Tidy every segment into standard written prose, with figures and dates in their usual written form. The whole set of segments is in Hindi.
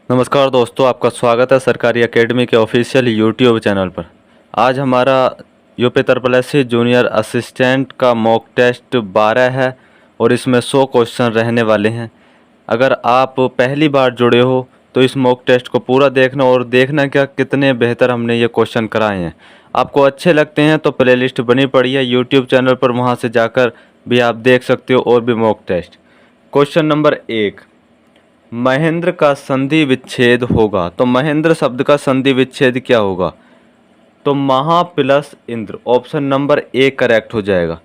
नमस्कार दोस्तों, आपका स्वागत है सरकारी एकेडमी के ऑफिशियल यूट्यूब चैनल पर। आज हमारा यूपी तरपलसी जूनियर असिस्टेंट का मॉक टेस्ट 12 है और इसमें 100 क्वेश्चन रहने वाले हैं। अगर आप पहली बार जुड़े हो तो इस मॉक टेस्ट को पूरा देखना और देखना क्या कितने बेहतर हमने ये क्वेश्चन कराए हैं। आपको अच्छे लगते हैं तो प्लेलिस्ट बनी पड़ी है यूट्यूब चैनल पर, वहाँ से जाकर भी आप देख सकते हो और भी mock test. Question number 1, Mahendra का संधि विच्छेद होगा तो महेंद्र शब्द का संधि विच्छेद क्या होगा? तो महा plus Indra, option number A correct हो जाएगा।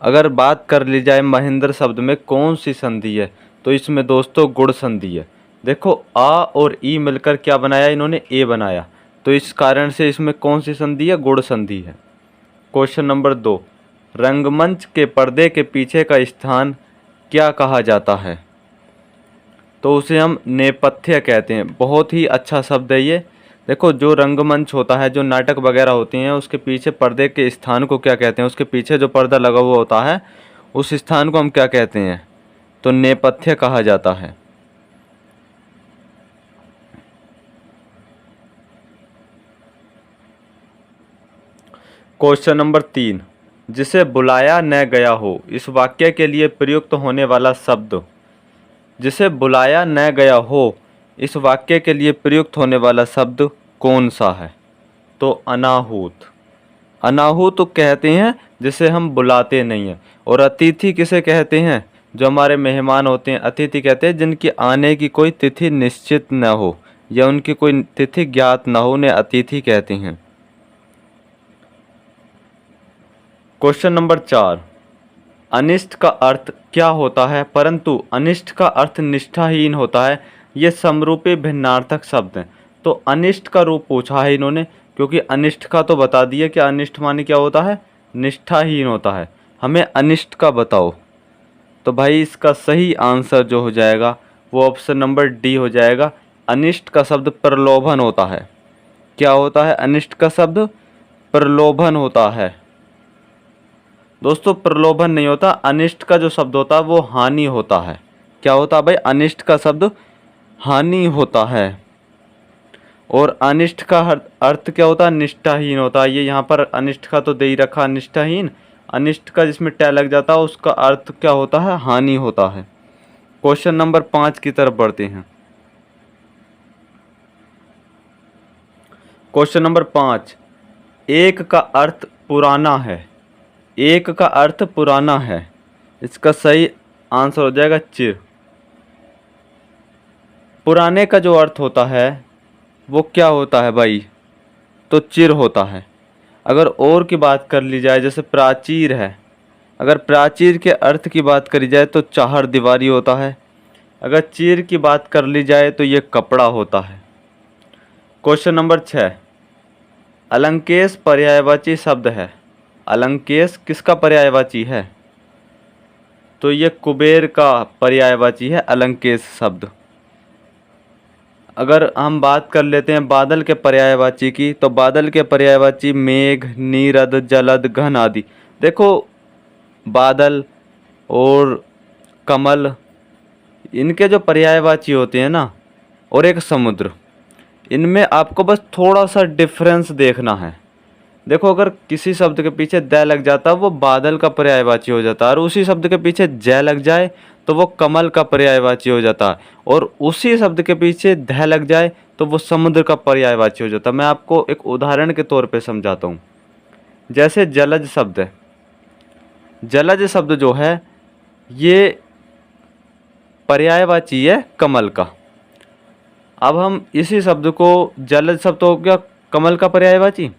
अगर बात कर ली जाए महेंद्र शब्द में कौन सी संधि है तो इसमें दोस्तों गुण संधि है। देखो आ और ई मिलकर क्या बनाया, इन्होंने ए बनाया, तो इस कारण से इसमें कौन सी संधि है? गुण संधि है। क्वेश्चन नंबर 2, रंगमंच के पर्दे के पीछे का स्थान क्या कहा जाता है? तो उसे हम नेपथ्य कहते हैं। बहुत ही अच्छा शब्द है ये। देखो जो रंगमंच होता है, जो नाटक वगैरह होते हैं, उसके पीछे पर्दे के स्थान को क्या कहते हैं? उसके पीछे जो पर्दा लगा हुआ होता है उस स्थान को हम क्या कहते हैं? तो नेपथ्य कहा जाता है। क्वेश्चन नंबर 3, जिसे बुलाया न गया हो, इस वाक्य के लिए प्रयुक्त होने वाला शब्द। जिसे बुलाया न गया हो, इस वाक्य के लिए प्रयुक्त होने वाला शब्द कौन सा है? तो अनाहूत। अनाहूत कहते हैं जिसे हम बुलाते नहीं हैं। और अतिथि किसे कहते हैं? जो हमारे मेहमान होते हैं अतिथि कहते हैं, जिनकी आने की कोई तिथि निश्चित न हो या उनकी कोई तिथि ज्ञात न हो, उन्हें अतिथि कहते हैं। क्वेश्चन नंबर 4, अनिष्ट का अर्थ क्या होता है परंतु अनिष्ट का अर्थ निष्ठाहीन होता है? ये समरूपी भिन्नार्थक शब्द हैं। तो अनिष्ट का रूप पूछा है इन्होंने, क्योंकि अनिष्ट का तो बता दिया कि अनिष्ट माने क्या होता है? निष्ठाहीन होता है। हमें अनिष्ट का बताओ। तो भाई इसका सही आंसर जो हो जाएगा वो ऑप्शन नंबर डी हो जाएगा। अनिष्ट का शब्द प्रलोभन होता है। क्या होता है? अनिष्ट का शब्द प्रलोभन होता है। दोस्तों प्रलोभन नहीं होता, अनिष्ट का जो शब्द होता है वो हानि होता है। क्या होता है भाई? अनिष्ट का शब्द हानि होता है। और अनिष्ट का अर्थ क्या होता है? निष्ठाहीन होता है। ये यहाँ पर अनिष्ट का तो दे ही रखा, निष्ठाहीन। अनिष्ट का जिसमें टै लग जाता है उसका अर्थ क्या होता है? हानि होता है। क्वेश्चन नंबर 5 की तरफ बढ़ते हैं। क्वेश्चन नंबर 5, एक का अर्थ पुराना है। एक का अर्थ पुराना है, इसका सही आंसर हो जाएगा चिर। पुराने का जो अर्थ होता है वो क्या होता है भाई? तो चिर होता है। अगर और की बात कर ली जाए, जैसे प्राचीर है, अगर प्राचीर के अर्थ की बात करी जाए तो चार दीवारी होता है। अगर चीर की बात कर ली जाए तो ये कपड़ा होता है। क्वेश्चन नंबर 6, अलंकेश पर्यायवाची शब्द है। अलंकेश किसका पर्यायवाची है? तो ये कुबेर का पर्यायवाची है अलंकेश शब्द। अगर हम बात कर लेते हैं बादल के पर्यायवाची की, तो बादल के पर्यायवाची मेघ, नीरद, जलद, घन आदि। देखो बादल और कमल, इनके जो पर्यायवाची होते हैं ना, और एक समुद्र, इनमें आपको बस थोड़ा सा डिफरेंस देखना है। देखो अगर किसी शब्द के पीछे द लग जाता है वो बादल का पर्यायवाची हो जाता है, और उसी शब्द के पीछे ज लग जाए तो वो कमल का पर्यायवाची हो जाता है, और उसी शब्द के पीछे ध लग जाए तो वो समुद्र का पर्यायवाची हो जाता है। मैं आपको एक उदाहरण के तौर पे समझाता हूँ। जैसे जलज शब्द है, जलज शब्द जो है ये पर्यायवाची है कमल का। अब हम इसी शब्द को, जलज शब्द हो गया कमल का पर्यायवाची,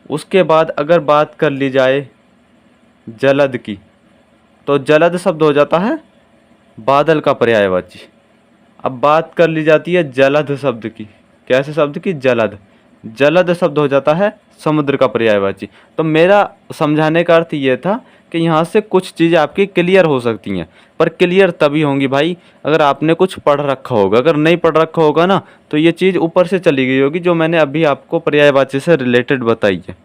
उसके बाद अगर बात कर ली जाए जलद की, तो जलद शब्द हो जाता है बादल का पर्यायवाची। अब बात कर ली जाती है जलद शब्द की, कैसे शब्द की? जलद। जलद शब्द हो जाता है समुद्र का पर्यायवाची। तो मेरा समझाने का अर्थ ये था कि यहाँ से कुछ चीज़ें आपकी क्लियर हो सकती हैं, पर क्लियर तभी होंगी भाई अगर आपने कुछ पढ़ रखा होगा। अगर नहीं पढ़ रखा होगा ना तो ये चीज़ ऊपर से चली गई होगी, जो मैंने अभी आपको पर्यायवाची से रिलेटेड बताई है।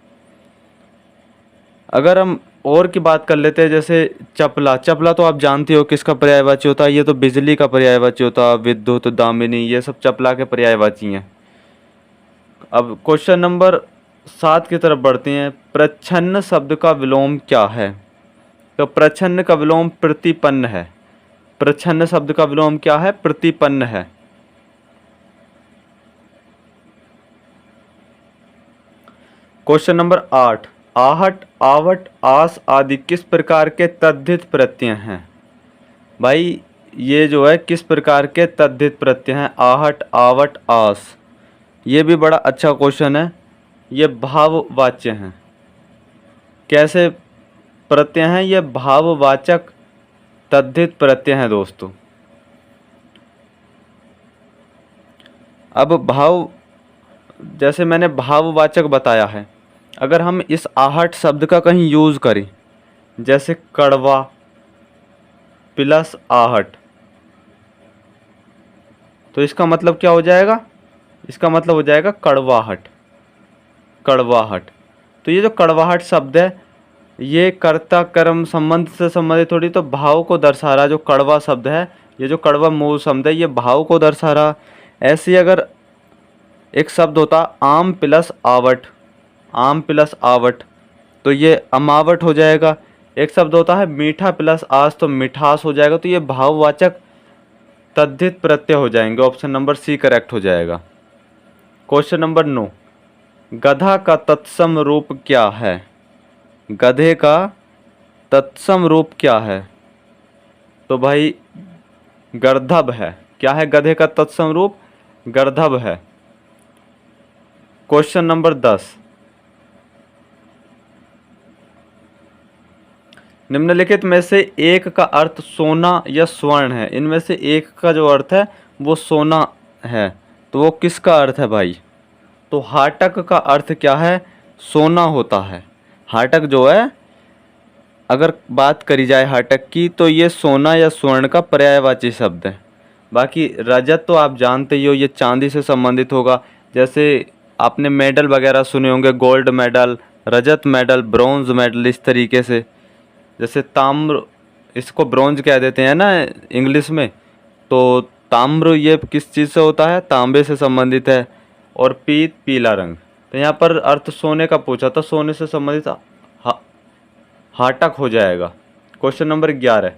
अगर हम और की बात कर लेते हैं, जैसे चपला। चपला तो आप जानते हो किसका पर्यायवाची होता है, ये तो बिजली का पर्यायवाची होता है। विद्युत, दामिनी, ये सब चपला के पर्यायवाची हैं। अब क्वेश्चन नंबर 7 की तरफ बढ़ते हैं। प्रच्छन्न शब्द का विलोम क्या है? तो प्रच्छन्न का विलोम प्रतिपन्न है। प्रच्छन्न शब्द का विलोम क्या है? प्रतिपन्न है। क्वेश्चन नंबर 8, आहट, आवट, आस आदि किस प्रकार के तद्धित प्रत्यय हैं? भाई ये जो है किस प्रकार के तद्धित प्रत्यय हैं? आहट, आवट, आस। ये भी बड़ा अच्छा क्वेश्चन है। ये भाववाच्य हैं। कैसे प्रत्यय हैं? ये भाववाचक तद्धित प्रत्यय हैं दोस्तों। अब भाव, जैसे मैंने भाववाचक बताया है, अगर हम इस आहट शब्द का कहीं यूज़ करें, जैसे कड़वा प्लस आहट, तो इसका मतलब क्या हो जाएगा? इसका मतलब हो जाएगा कड़वाहट। कड़वाहट। तो ये जो कड़वाहट शब्द है, ये कर्ता कर्म संबंध से संबंधित थोड़ी, तो भाव को दर्शा रहा। जो कड़वा शब्द है, ये जो कड़वा मूल शब्द है, ये भाव को दर्शा रहा। ऐसे ही अगर एक शब्द होता आम प्लस आवट, आम प्लस आवट, तो ये अमावट हो जाएगा। एक शब्द होता है मीठा प्लस आस, तो मिठास हो जाएगा। तो ये भाववाचक तद्धित प्रत्यय हो जाएंगे। ऑप्शन नंबर सी करेक्ट हो जाएगा। क्वेश्चन नंबर 9, गधा का तत्सम रूप क्या है? गधे का तत्सम रूप क्या है? तो भाई गर्दभ है। क्या है गधे का तत्सम रूप? गर्दभ है। क्वेश्चन नंबर 10, निम्नलिखित में से एक का अर्थ सोना या स्वर्ण है। इनमें से एक का जो अर्थ है वो सोना है, तो वो किसका अर्थ है भाई? तो हाटक का अर्थ क्या है? सोना होता है। हाटक जो है, अगर बात करी जाए हाटक की, तो ये सोना या स्वर्ण का पर्यायवाची शब्द है। बाकी रजत तो आप जानते ही हो, ये चांदी से संबंधित होगा। जैसे आपने मेडल वगैरह सुने होंगे, गोल्ड मेडल, रजत मेडल, ब्रॉन्ज मेडल, इस तरीके से। जैसे ताम्र, इसको ब्रॉन्ज कह देते हैं ना इंग्लिश में, तो ताम्र ये किस चीज़ से होता है? तांबे से संबंधित है। और पीत, पीला रंग। तो यहाँ पर अर्थ सोने का पूछा था, सोने से संबंधित हाटक हो जाएगा। क्वेश्चन नंबर 11,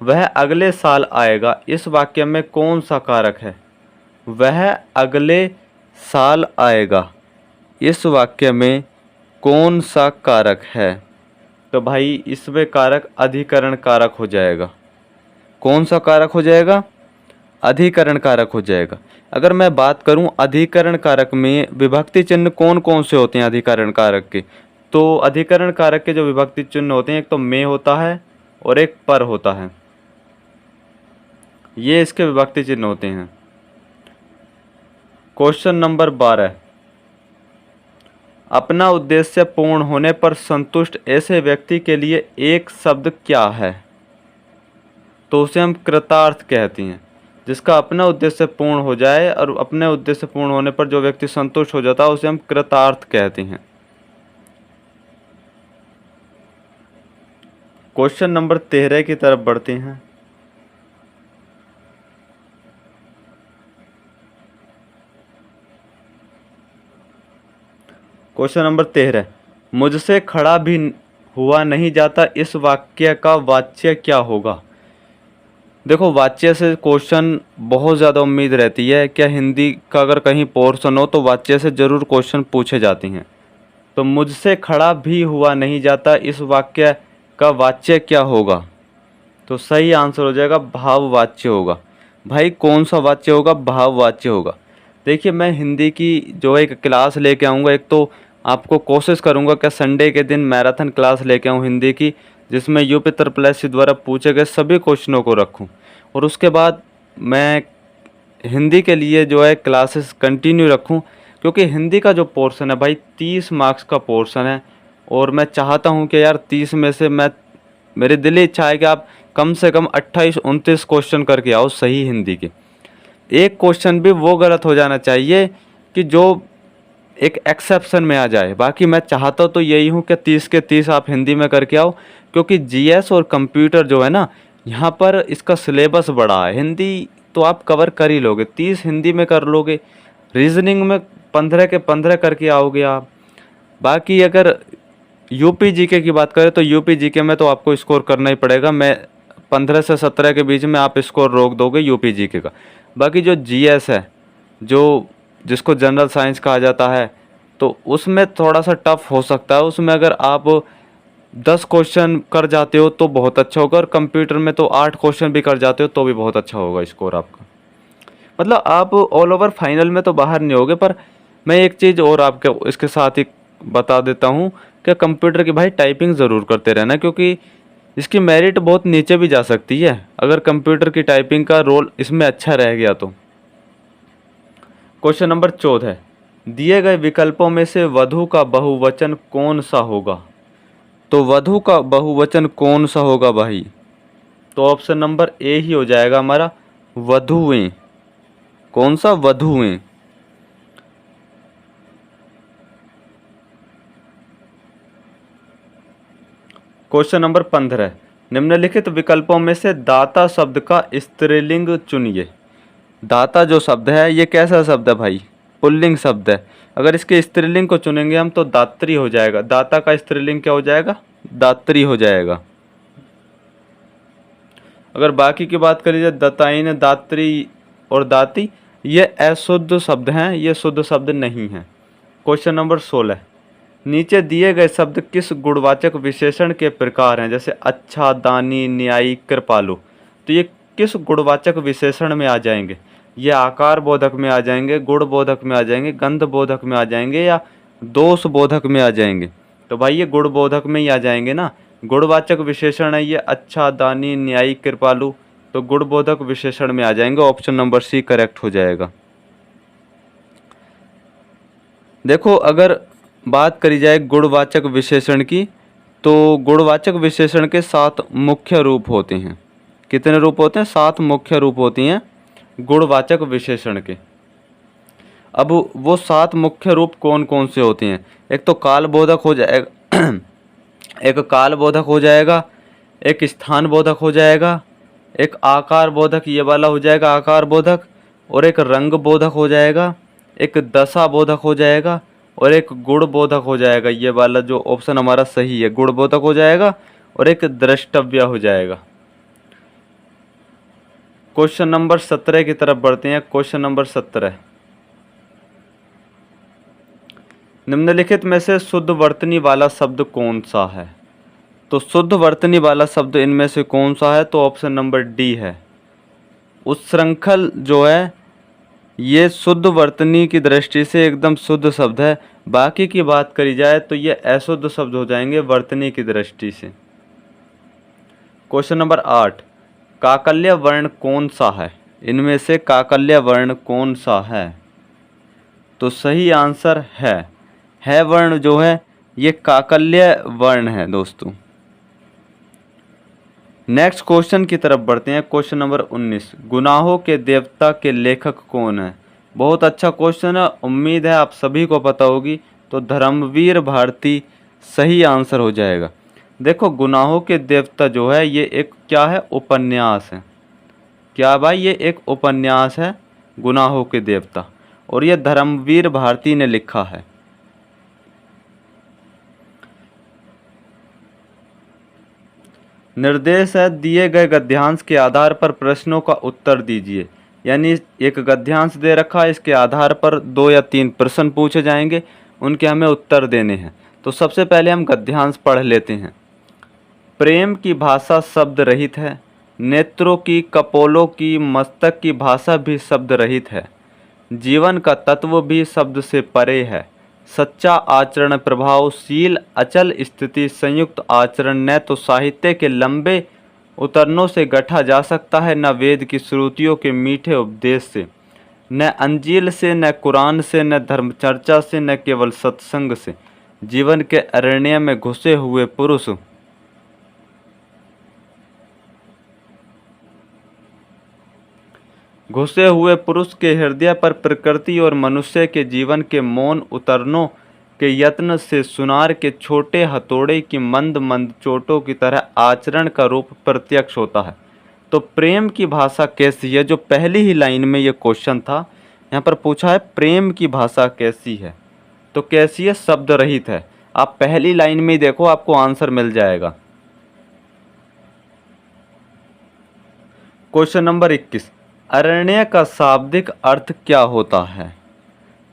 वह अगले साल आएगा, इस वाक्य में कौन सा कारक है? वह अगले साल आएगा, इस वाक्य में कौन सा कारक है? तो भाई इसमें कारक अधिकरण कारक हो जाएगा। कौन सा कारक हो जाएगा? अधिकरण कारक हो जाएगा। अगर मैं बात करूं अधिकरण कारक में विभक्ति चिन्ह कौन कौन से होते हैं अधिकरण कारक के, तो अधिकरण कारक के जो विभक्ति चिन्ह होते हैं, एक तो में होता है और एक पर होता है। ये इसके विभक्ति चिन्ह होते हैं। क्वेश्चन नंबर 12, अपना उद्देश्य पूर्ण होने पर संतुष्ट ऐसे व्यक्ति के लिए एक शब्द क्या है? तो उसे हम कृतार्थ कहते हैं। जिसका अपना उद्देश्य पूर्ण हो जाए और अपने उद्देश्य पूर्ण होने पर जो व्यक्ति संतुष्ट हो जाता है, उसे हम कृतार्थ कहते हैं। क्वेश्चन नंबर 13 की तरफ बढ़ते हैं। क्वेश्चन नंबर 13, मुझसे खड़ा भी हुआ नहीं जाता, इस वाक्य का वाच्य क्या होगा? देखो, वाच्य से क्वेश्चन बहुत ज़्यादा उम्मीद रहती है। क्या हिंदी का अगर कहीं पोर्शन हो तो वाच्य से ज़रूर क्वेश्चन पूछे जाते हैं। तो मुझसे खड़ा भी हुआ नहीं जाता, इस वाक्य का वाच्य क्या होगा? तो सही आंसर हो जाएगा भाववाच्य होगा। भाई कौन सा वाच्य होगा? भाववाच्य होगा। देखिए, मैं हिंदी की जो एक क्लास लेके आऊँगा, एक तो आपको कोशिश करूँगा कि संडे के दिन मैराथन क्लास लेके आऊँ हिंदी की, जिसमें यूपी ट्रिपल द्वारा पूछे गए सभी क्वेश्चनों को रखूँ। और उसके बाद मैं हिंदी के लिए जो है क्लासेस कंटिन्यू रखूँ, क्योंकि हिंदी का जो पोर्शन है भाई 30 मार्क्स का पोर्शन है। और मैं चाहता हूँ कि यार 30 में से मेरी दिली इच्छा है कि आप कम से कम 28-29 क्वेश्चन करके आओ सही हिंदी के। एक क्वेश्चन भी वो गलत हो जाना चाहिए कि जो एक एक्सेप्शन में आ जाए। बाकी मैं चाहता तो यही हूँ कि 30 के 30 आप हिंदी में करके आओ, क्योंकि जीएस और कंप्यूटर जो है ना, यहाँ पर इसका सिलेबस बड़ा है। हिंदी तो आप कवर कर ही लोगे, 30 हिंदी में कर लोगे, रीजनिंग में 15 के 15 करके आओगे आप। बाकी अगर यूपी जीके की बात करें तो यूपी जीके में तो आपको स्कोर करना ही पड़ेगा। मैं 15 से 17 के बीच में आप स्कोर रोक दोगे यूपी जीके का। बाकी जो जीएस है, जो जिसको जनरल साइंस कहा जाता है, तो उसमें थोड़ा सा टफ हो सकता है। उसमें अगर आप 10 क्वेश्चन कर जाते हो तो बहुत अच्छा होगा, और कंप्यूटर में तो 8 क्वेश्चन भी कर जाते हो तो भी बहुत अच्छा होगा स्कोर आपका। मतलब आप ऑल ओवर फाइनल में तो बाहर नहीं होगे। पर मैं एक चीज़ और आपके इसके साथ ही बता देता हूँ कि कंप्यूटर की भाई टाइपिंग ज़रूर करते रहना, क्योंकि इसकी मेरिट बहुत नीचे भी जा सकती है अगर कंप्यूटर की टाइपिंग का रोल इसमें अच्छा रह गया तो। क्वेश्चन नंबर 14, दिए गए विकल्पों में से वधु का बहुवचन कौन सा होगा? तो वधु का बहुवचन कौन सा होगा भाई? तो ऑप्शन नंबर ए ही हो जाएगा हमारा, वधुएं। कौन सा? वधुएं। क्वेश्चन नंबर 15, निम्नलिखित विकल्पों में से दाता शब्द का स्त्रीलिंग चुनिए। दाता जो शब्द है ये कैसा शब्द है भाई? पुल्लिंग शब्द है। अगर इसके स्त्रीलिंग को चुनेंगे हम तो दात्री हो जाएगा। दाता का स्त्रीलिंग क्या हो जाएगा? दात्री हो जाएगा। अगर बाकी की बात करी जाए, दताइन, दात्री और दाती, ये अशुद्ध शब्द हैं, ये शुद्ध शब्द नहीं हैं। क्वेश्चन नंबर 16, नीचे दिए गए शब्द किस गुणवाचक विशेषण के प्रकार हैं? जैसे अच्छा, दानी, न्यायी, कृपालु, तो ये किस गुणवाचक विशेषण में आ जाएंगे? ये आकार बोधक में आ जाएंगे, गुण बोधक में आ जाएंगे, गंध बोधक में आ जाएंगे, या दोष बोधक में आ जाएंगे? तो भाई ये गुण बोधक में ही आ जाएंगे ना। गुणवाचक विशेषण है ये अच्छा, दानी, न्यायी, कृपालु, तो गुण बोधक विशेषण में आ जाएंगे। ऑप्शन नंबर सी करेक्ट हो जाएगा। देखो, अगर बात करी जाए गुणवाचक विशेषण की, तो गुणवाचक विशेषण के 7 मुख्य रूप होते हैं। कितने रूप होते हैं? 7 मुख्य रूप होती हैं गुणवाचक विशेषण के। अब वो 7 मुख्य रूप कौन कौन से होते हैं? एक तो काल बोधक हो जाएगा एक काल बोधक हो जाएगा, एक स्थान बोधक हो जाएगा, एक आकार बोधक, ये वाला हो जाएगा आकार बोधक, और एक रंग बोधक हो जाएगा, एक दशा बोधक हो जाएगा, और एक गुण बोधक हो जाएगा। ये वाला जो ऑप्शन हमारा सही है, गुण बोधक हो जाएगा, और एक द्रष्टव्य हो जाएगा। क्वेश्चन नंबर 17 की तरफ बढ़ते हैं। क्वेश्चन नंबर 17, निम्नलिखित में से शुद्ध वर्तनी वाला शब्द कौन सा है? तो शुद्ध वर्तनी वाला शब्द इनमें से कौन सा है? तो ऑप्शन नंबर डी है। उत्श्रंखल जो है ये शुद्ध वर्तनी की दृष्टि से एकदम शुद्ध शब्द है। बाकी की बात करी जाए तो ये अशुद्ध शब्द हो जाएंगे वर्तनी की दृष्टि से। क्वेश्चन नंबर 8, काकल्य वर्ण कौन सा है? इनमें से काकल्य वर्ण कौन सा है? तो सही आंसर है वर्ण जो है ये काकल्य वर्ण है दोस्तों। नेक्स्ट क्वेश्चन की तरफ बढ़ते हैं। क्वेश्चन नंबर 19, गुनाहों के देवता के लेखक कौन है? बहुत अच्छा क्वेश्चन है, उम्मीद है आप सभी को पता होगी। तो धर्मवीर भारती सही आंसर हो जाएगा। देखो, गुनाहों के देवता जो है ये एक क्या है? उपन्यास है। क्या भाई? ये एक उपन्यास है, गुनाहों के देवता, और ये धर्मवीर भारती ने लिखा है। निर्देश है, दिए गए गद्यांश के आधार पर प्रश्नों का उत्तर दीजिए। यानी एक गद्यांश दे रखा है, इसके आधार पर 2 या 3 प्रश्न पूछे जाएंगे, उनके हमें उत्तर देने हैं। तो सबसे पहले हम गद्यांश पढ़ लेते हैं। प्रेम की भाषा शब्द रहित है, नेत्रों की, कपोलों की, मस्तक की भाषा भी शब्द रहित है, जीवन का तत्व भी शब्द से परे है, सच्चा आचरण प्रभावशील अचल स्थिति संयुक्त आचरण न तो साहित्य के लंबे उतरनों से गढ़ा जा सकता है, न वेद की श्रुतियों के मीठे उपदेश से, न अंजील से, न कुरान से, न धर्मचर्चा से, न केवल सत्संग से। जीवन के अरण्य में घुसे हुए पुरुष घुसे हुए पुरुष के हृदय पर प्रकृति और मनुष्य के जीवन के मौन उतरनों के यत्न से सुनार के छोटे हथौड़े की मंद मंद चोटों की तरह आचरण का रूप प्रत्यक्ष होता है। तो प्रेम की भाषा कैसी है, जो पहली ही लाइन में ये क्वेश्चन था, यहाँ पर पूछा है प्रेम की भाषा कैसी है, तो कैसी है, शब्द रहित है। आप पहली लाइन में ही देखो, आपको आंसर मिल जाएगा। क्वेश्चन नंबर 21, अरण्य का शाब्दिक अर्थ क्या होता है?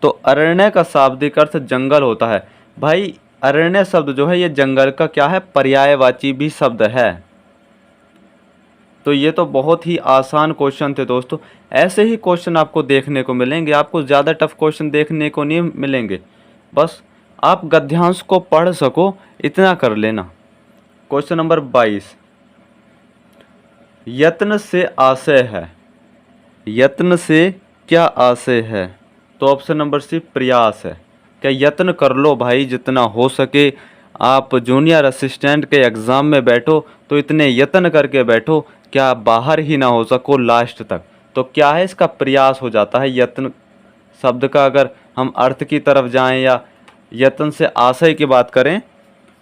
तो अरण्य का शाब्दिक अर्थ जंगल होता है। भाई अरण्य शब्द जो है ये जंगल का क्या है, पर्यायवाची भी शब्द है। तो ये तो बहुत ही आसान क्वेश्चन थे दोस्तों। ऐसे ही क्वेश्चन आपको देखने को मिलेंगे, आपको ज़्यादा टफ क्वेश्चन देखने को नहीं मिलेंगे। बस आप गद्यांश को पढ़ सको, इतना कर लेना। क्वेश्चन नंबर 22, यत्न से आशय है, यत्न से क्या आशय है? तो ऑप्शन नंबर सी प्रयास है। क्या यत्न कर लो भाई जितना हो सके। आप जूनियर असिस्टेंट के एग्ज़ाम में बैठो तो इतने यत्न करके बैठो क्या आप बाहर ही ना हो सको लास्ट तक। तो क्या है, इसका प्रयास हो जाता है। यत्न शब्द का अगर हम अर्थ की तरफ जाएं या यत्न से आशय की बात करें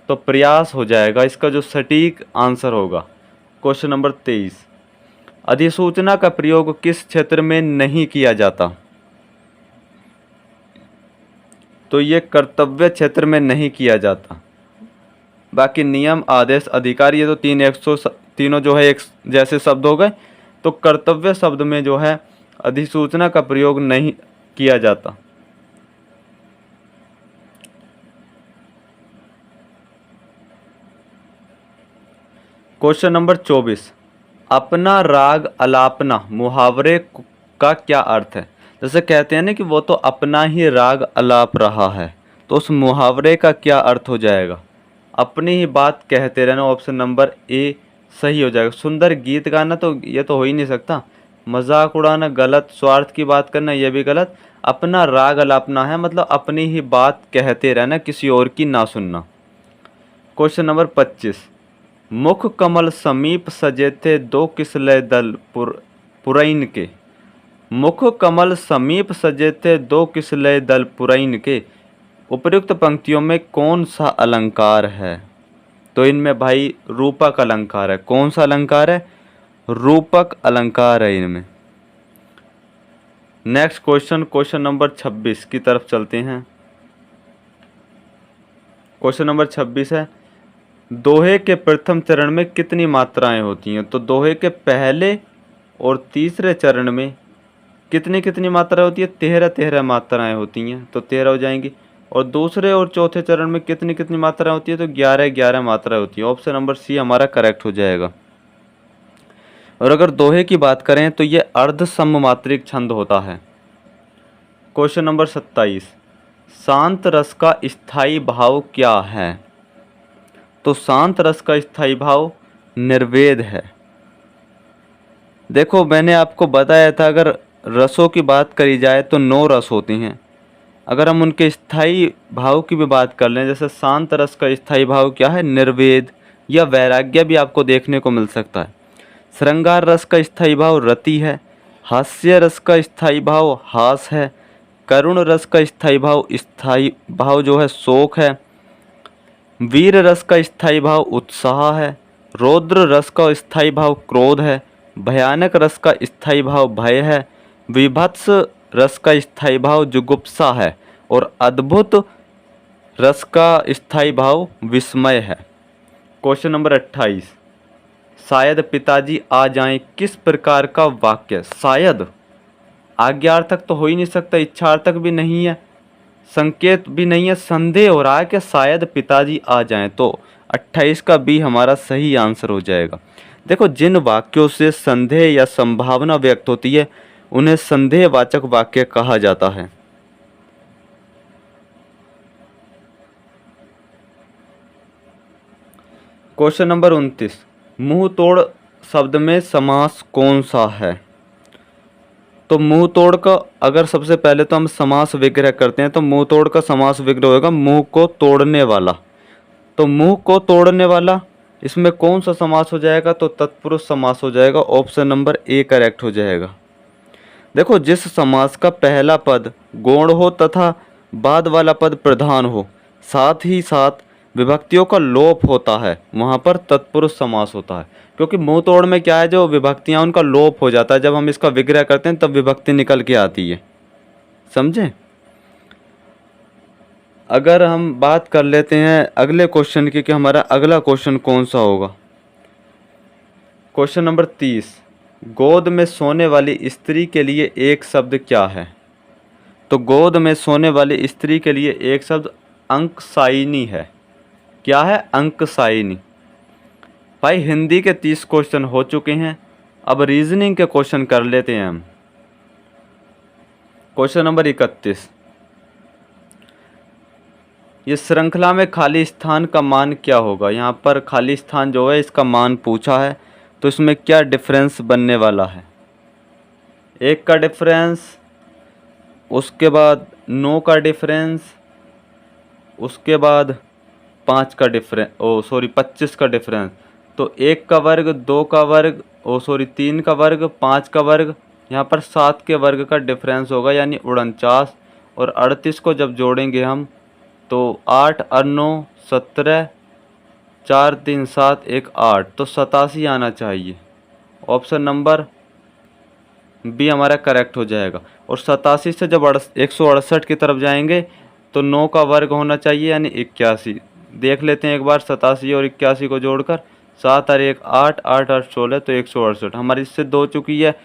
तो प्रयास हो जाएगा इसका जो सटीक आंसर होगा। क्वेश्चन नंबर 23, अधिसूचना का प्रयोग किस क्षेत्र में नहीं किया जाता? तो ये कर्तव्य क्षेत्र में नहीं किया जाता। बाकी नियम, आदेश, अधिकार, ये तो तीनों जो है एक जैसे शब्द हो गए। तो कर्तव्य शब्द में जो है अधिसूचना का प्रयोग नहीं किया जाता। क्वेश्चन नंबर 24, अपना राग अलापना मुहावरे का क्या अर्थ है? जैसे कहते हैं ना कि वो तो अपना ही राग अलाप रहा है, तो उस मुहावरे का क्या अर्थ हो जाएगा? अपनी ही बात कहते रहना। ऑप्शन नंबर ए सही हो जाएगा। सुंदर गीत गाना तो ये तो हो ही नहीं सकता। मजाक उड़ाना गलत, स्वार्थ की बात करना ये भी गलत। अपना राग अलापना है मतलब अपनी ही बात कहते रहना, किसी और की ना सुनना। क्वेश्चन नंबर 25, मुख कमल समीप सजे थे दो किसलय दल पुरैन के। मुख कमल समीप सजे थे दो किसलय दल पुरैन के, उपर्युक्त पंक्तियों में कौन सा अलंकार है? तो इनमें भाई रूपक अलंकार है। कौन सा अलंकार है? रूपक अलंकार है इनमें। नेक्स्ट क्वेश्चन, क्वेश्चन नंबर 26 की तरफ चलते हैं। क्वेश्चन नंबर 26 है, दोहे के प्रथम चरण में कितनी मात्राएं होती हैं? तो दोहे के पहले और तीसरे चरण में कितनी कितनी मात्राएं होती है? 13 मात्राएं होती हैं, तो 13 हो जाएंगी। और दूसरे और चौथे चरण में कितनी कितनी मात्राएं होती है? तो 11 मात्राएं होती है। ऑप्शन नंबर सी हमारा करेक्ट हो जाएगा। और अगर दोहे की बात करें तो ये अर्ध सममात्रिक छंद होता है। क्वेश्चन नंबर 27, शांत रस का स्थायी भाव क्या है? तो शांत रस का स्थायी भाव निर्वेद है। देखो मैंने आपको बताया था अगर रसों की बात करी जाए तो 9 रस होती हैं। अगर हम उनके स्थायी भाव की भी बात कर लें, जैसे शांत रस का स्थायी भाव क्या है? निर्वेद या वैराग्य भी आपको देखने को मिल सकता है। श्रृंगार रस का स्थायी भाव रति है। हास्य रस का स्थायी भाव हास है। करुण रस का स्थायी भाव जो है शोक है। वीर रस का स्थायी भाव उत्साह है। रौद्र रस का स्थायी भाव क्रोध है। भयानक रस का स्थायी भाव भय है। विभत्स रस का स्थायी भाव जुगुप्सा है। और अद्भुत रस का स्थायी भाव विस्मय है। क्वेश्चन नंबर 28, शायद पिताजी आ जाएं किस प्रकार का वाक्य? शायद आज्ञार्थक तो हो ही नहीं सकता, इच्छार्थक भी नहीं है, संकेत भी नहीं है, संदेह हो रहा है कि शायद पिताजी आ जाएं। तो 28 का बी हमारा सही आंसर हो जाएगा। देखो जिन वाक्यों से संदेह या संभावना व्यक्त होती है उन्हें संदेहवाचक वाक्य कहा जाता है। क्वेश्चन नंबर 29, मुंह तोड़ शब्द में समास कौन सा है? तो मुंह तोड़ का अगर सबसे पहले तो हम समास विग्रह करते हैं तो मुंह तोड़ का समास विग्रह होगा मुंह को तोड़ने वाला। तो मुंह को तोड़ने वाला इसमें कौन सा समास हो जाएगा? तो तत्पुरुष समास हो जाएगा। ऑप्शन नंबर ए करेक्ट हो जाएगा। देखो, जिस समास का पहला पद गौण हो तथा बाद वाला पद प्रधान हो, साथ ही साथ विभक्तियों का लोप होता है, वहाँ पर तत्पुरुष समास होता है। क्योंकि मुंह तोड़ में क्या है, जो विभक्तियाँ उनका लोप हो जाता है, जब हम इसका विग्रह करते हैं तब विभक्ति निकल के आती है। समझे? अगर हम बात कर लेते हैं अगले क्वेश्चन की कि हमारा अगला क्वेश्चन कौन सा होगा। क्वेश्चन नंबर 30, गोद में सोने वाली स्त्री के लिए एक शब्द क्या है? तो गोद में सोने वाली स्त्री के लिए एक शब्द अंकसायिनी है। क्या है? अंकसायिनी। भाई हिंदी के 30 क्वेश्चन हो चुके हैं, अब रीजनिंग के क्वेश्चन कर लेते हैं हम। क्वेश्चन नंबर 31, ये श्रृंखला में खाली स्थान का मान क्या होगा? यहाँ पर खाली स्थान जो है इसका मान पूछा है, तो इसमें क्या डिफरेंस बनने वाला है? 1 का डिफरेंस, उसके बाद 9 का डिफरेंस, उसके बाद 5 का डिफरेंस, 25 का डिफरेंस। तो 1 का वर्ग, 2 का वर्ग, 3 का वर्ग, 5 का वर्ग, यहाँ पर 7 के वर्ग का डिफरेंस होगा, यानी 49। और 38 को जब जोड़ेंगे हम तो 8 और 9 17, 4 3 7 1 8, तो 87 आना चाहिए। ऑप्शन नंबर बी हमारा करेक्ट हो जाएगा। और 87 से जब 168 की तरफ जाएंगे तो 9 का वर्ग होना चाहिए, यानी 81। देख लेते हैं एक बार 87 और 81 को जोड़कर, 7 और 1 8, 8 और 16, तो 168 हमारी इससे 2 चुकी है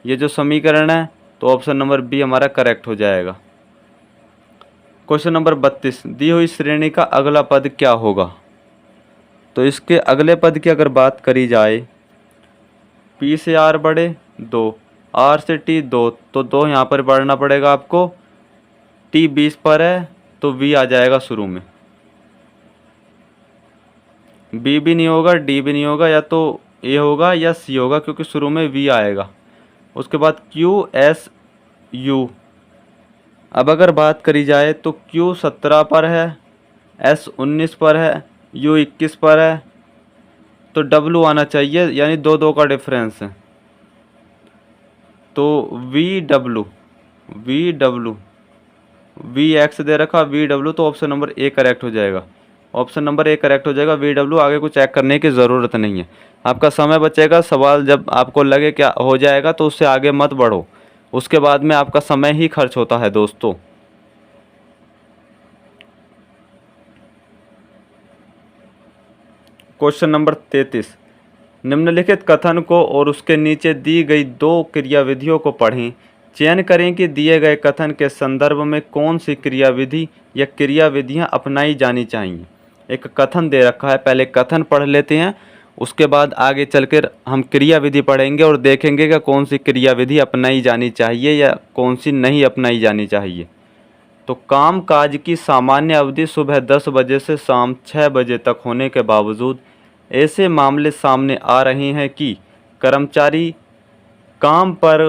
ये जो समीकरण है, तो ऑप्शन नंबर बी हमारा करेक्ट हो जाएगा। क्वेश्चन नंबर 32, दी हुई श्रेणी का अगला पद क्या होगा? तो इसके अगले पद की अगर बात करी जाए, पी से आर बढ़े 2, आर से टी 2, तो 2 यहाँ पर बढ़ना पड़ेगा आपको। टी 20 पर है तो वी आ जाएगा शुरू में, बी भी नहीं होगा, डी भी नहीं होगा, या तो ए होगा या सी होगा, क्योंकि शुरू में वी आएगा। उसके बाद क्यू एस यू। अब अगर बात करी जाए तो क्यू 17 पर है, एस 19 पर है, यू 21 पर है, तो डब्लू आना चाहिए, यानी 2 2 का डिफरेंस है। तो वी डब्लू वी एक्स दे रखा, वी डब्लू, तो ऑप्शन नंबर ए करेक्ट हो जाएगा। ऑप्शन नंबर ए करेक्ट हो जाएगा, वी डब्लू। आगे कुछ चेक करने की ज़रूरत नहीं है, आपका समय बचेगा। सवाल जब आपको लगे क्या हो जाएगा तो उससे आगे मत बढ़ो, उसके बाद में आपका समय ही खर्च होता है दोस्तों। क्वेश्चन नंबर 33, निम्नलिखित कथन को और उसके नीचे दी गई 2 क्रियाविधियों को पढ़ें। चयन करें कि दिए गए कथन के संदर्भ में कौन सी क्रियाविधि या क्रियाविधियां अपनाई जानी चाहिए। एक कथन दे रखा है, पहले कथन पढ़ लेते हैं, उसके बाद आगे चलकर हम क्रियाविधि पढ़ेंगे और देखेंगे कि कौन सी क्रियाविधि अपनाई जानी चाहिए या कौन सी नहीं अपनाई जानी चाहिए। तो काम काज की सामान्य अवधि सुबह 10 बजे से शाम 6 बजे तक होने के बावजूद ऐसे मामले सामने आ रहे हैं कि कर्मचारी काम पर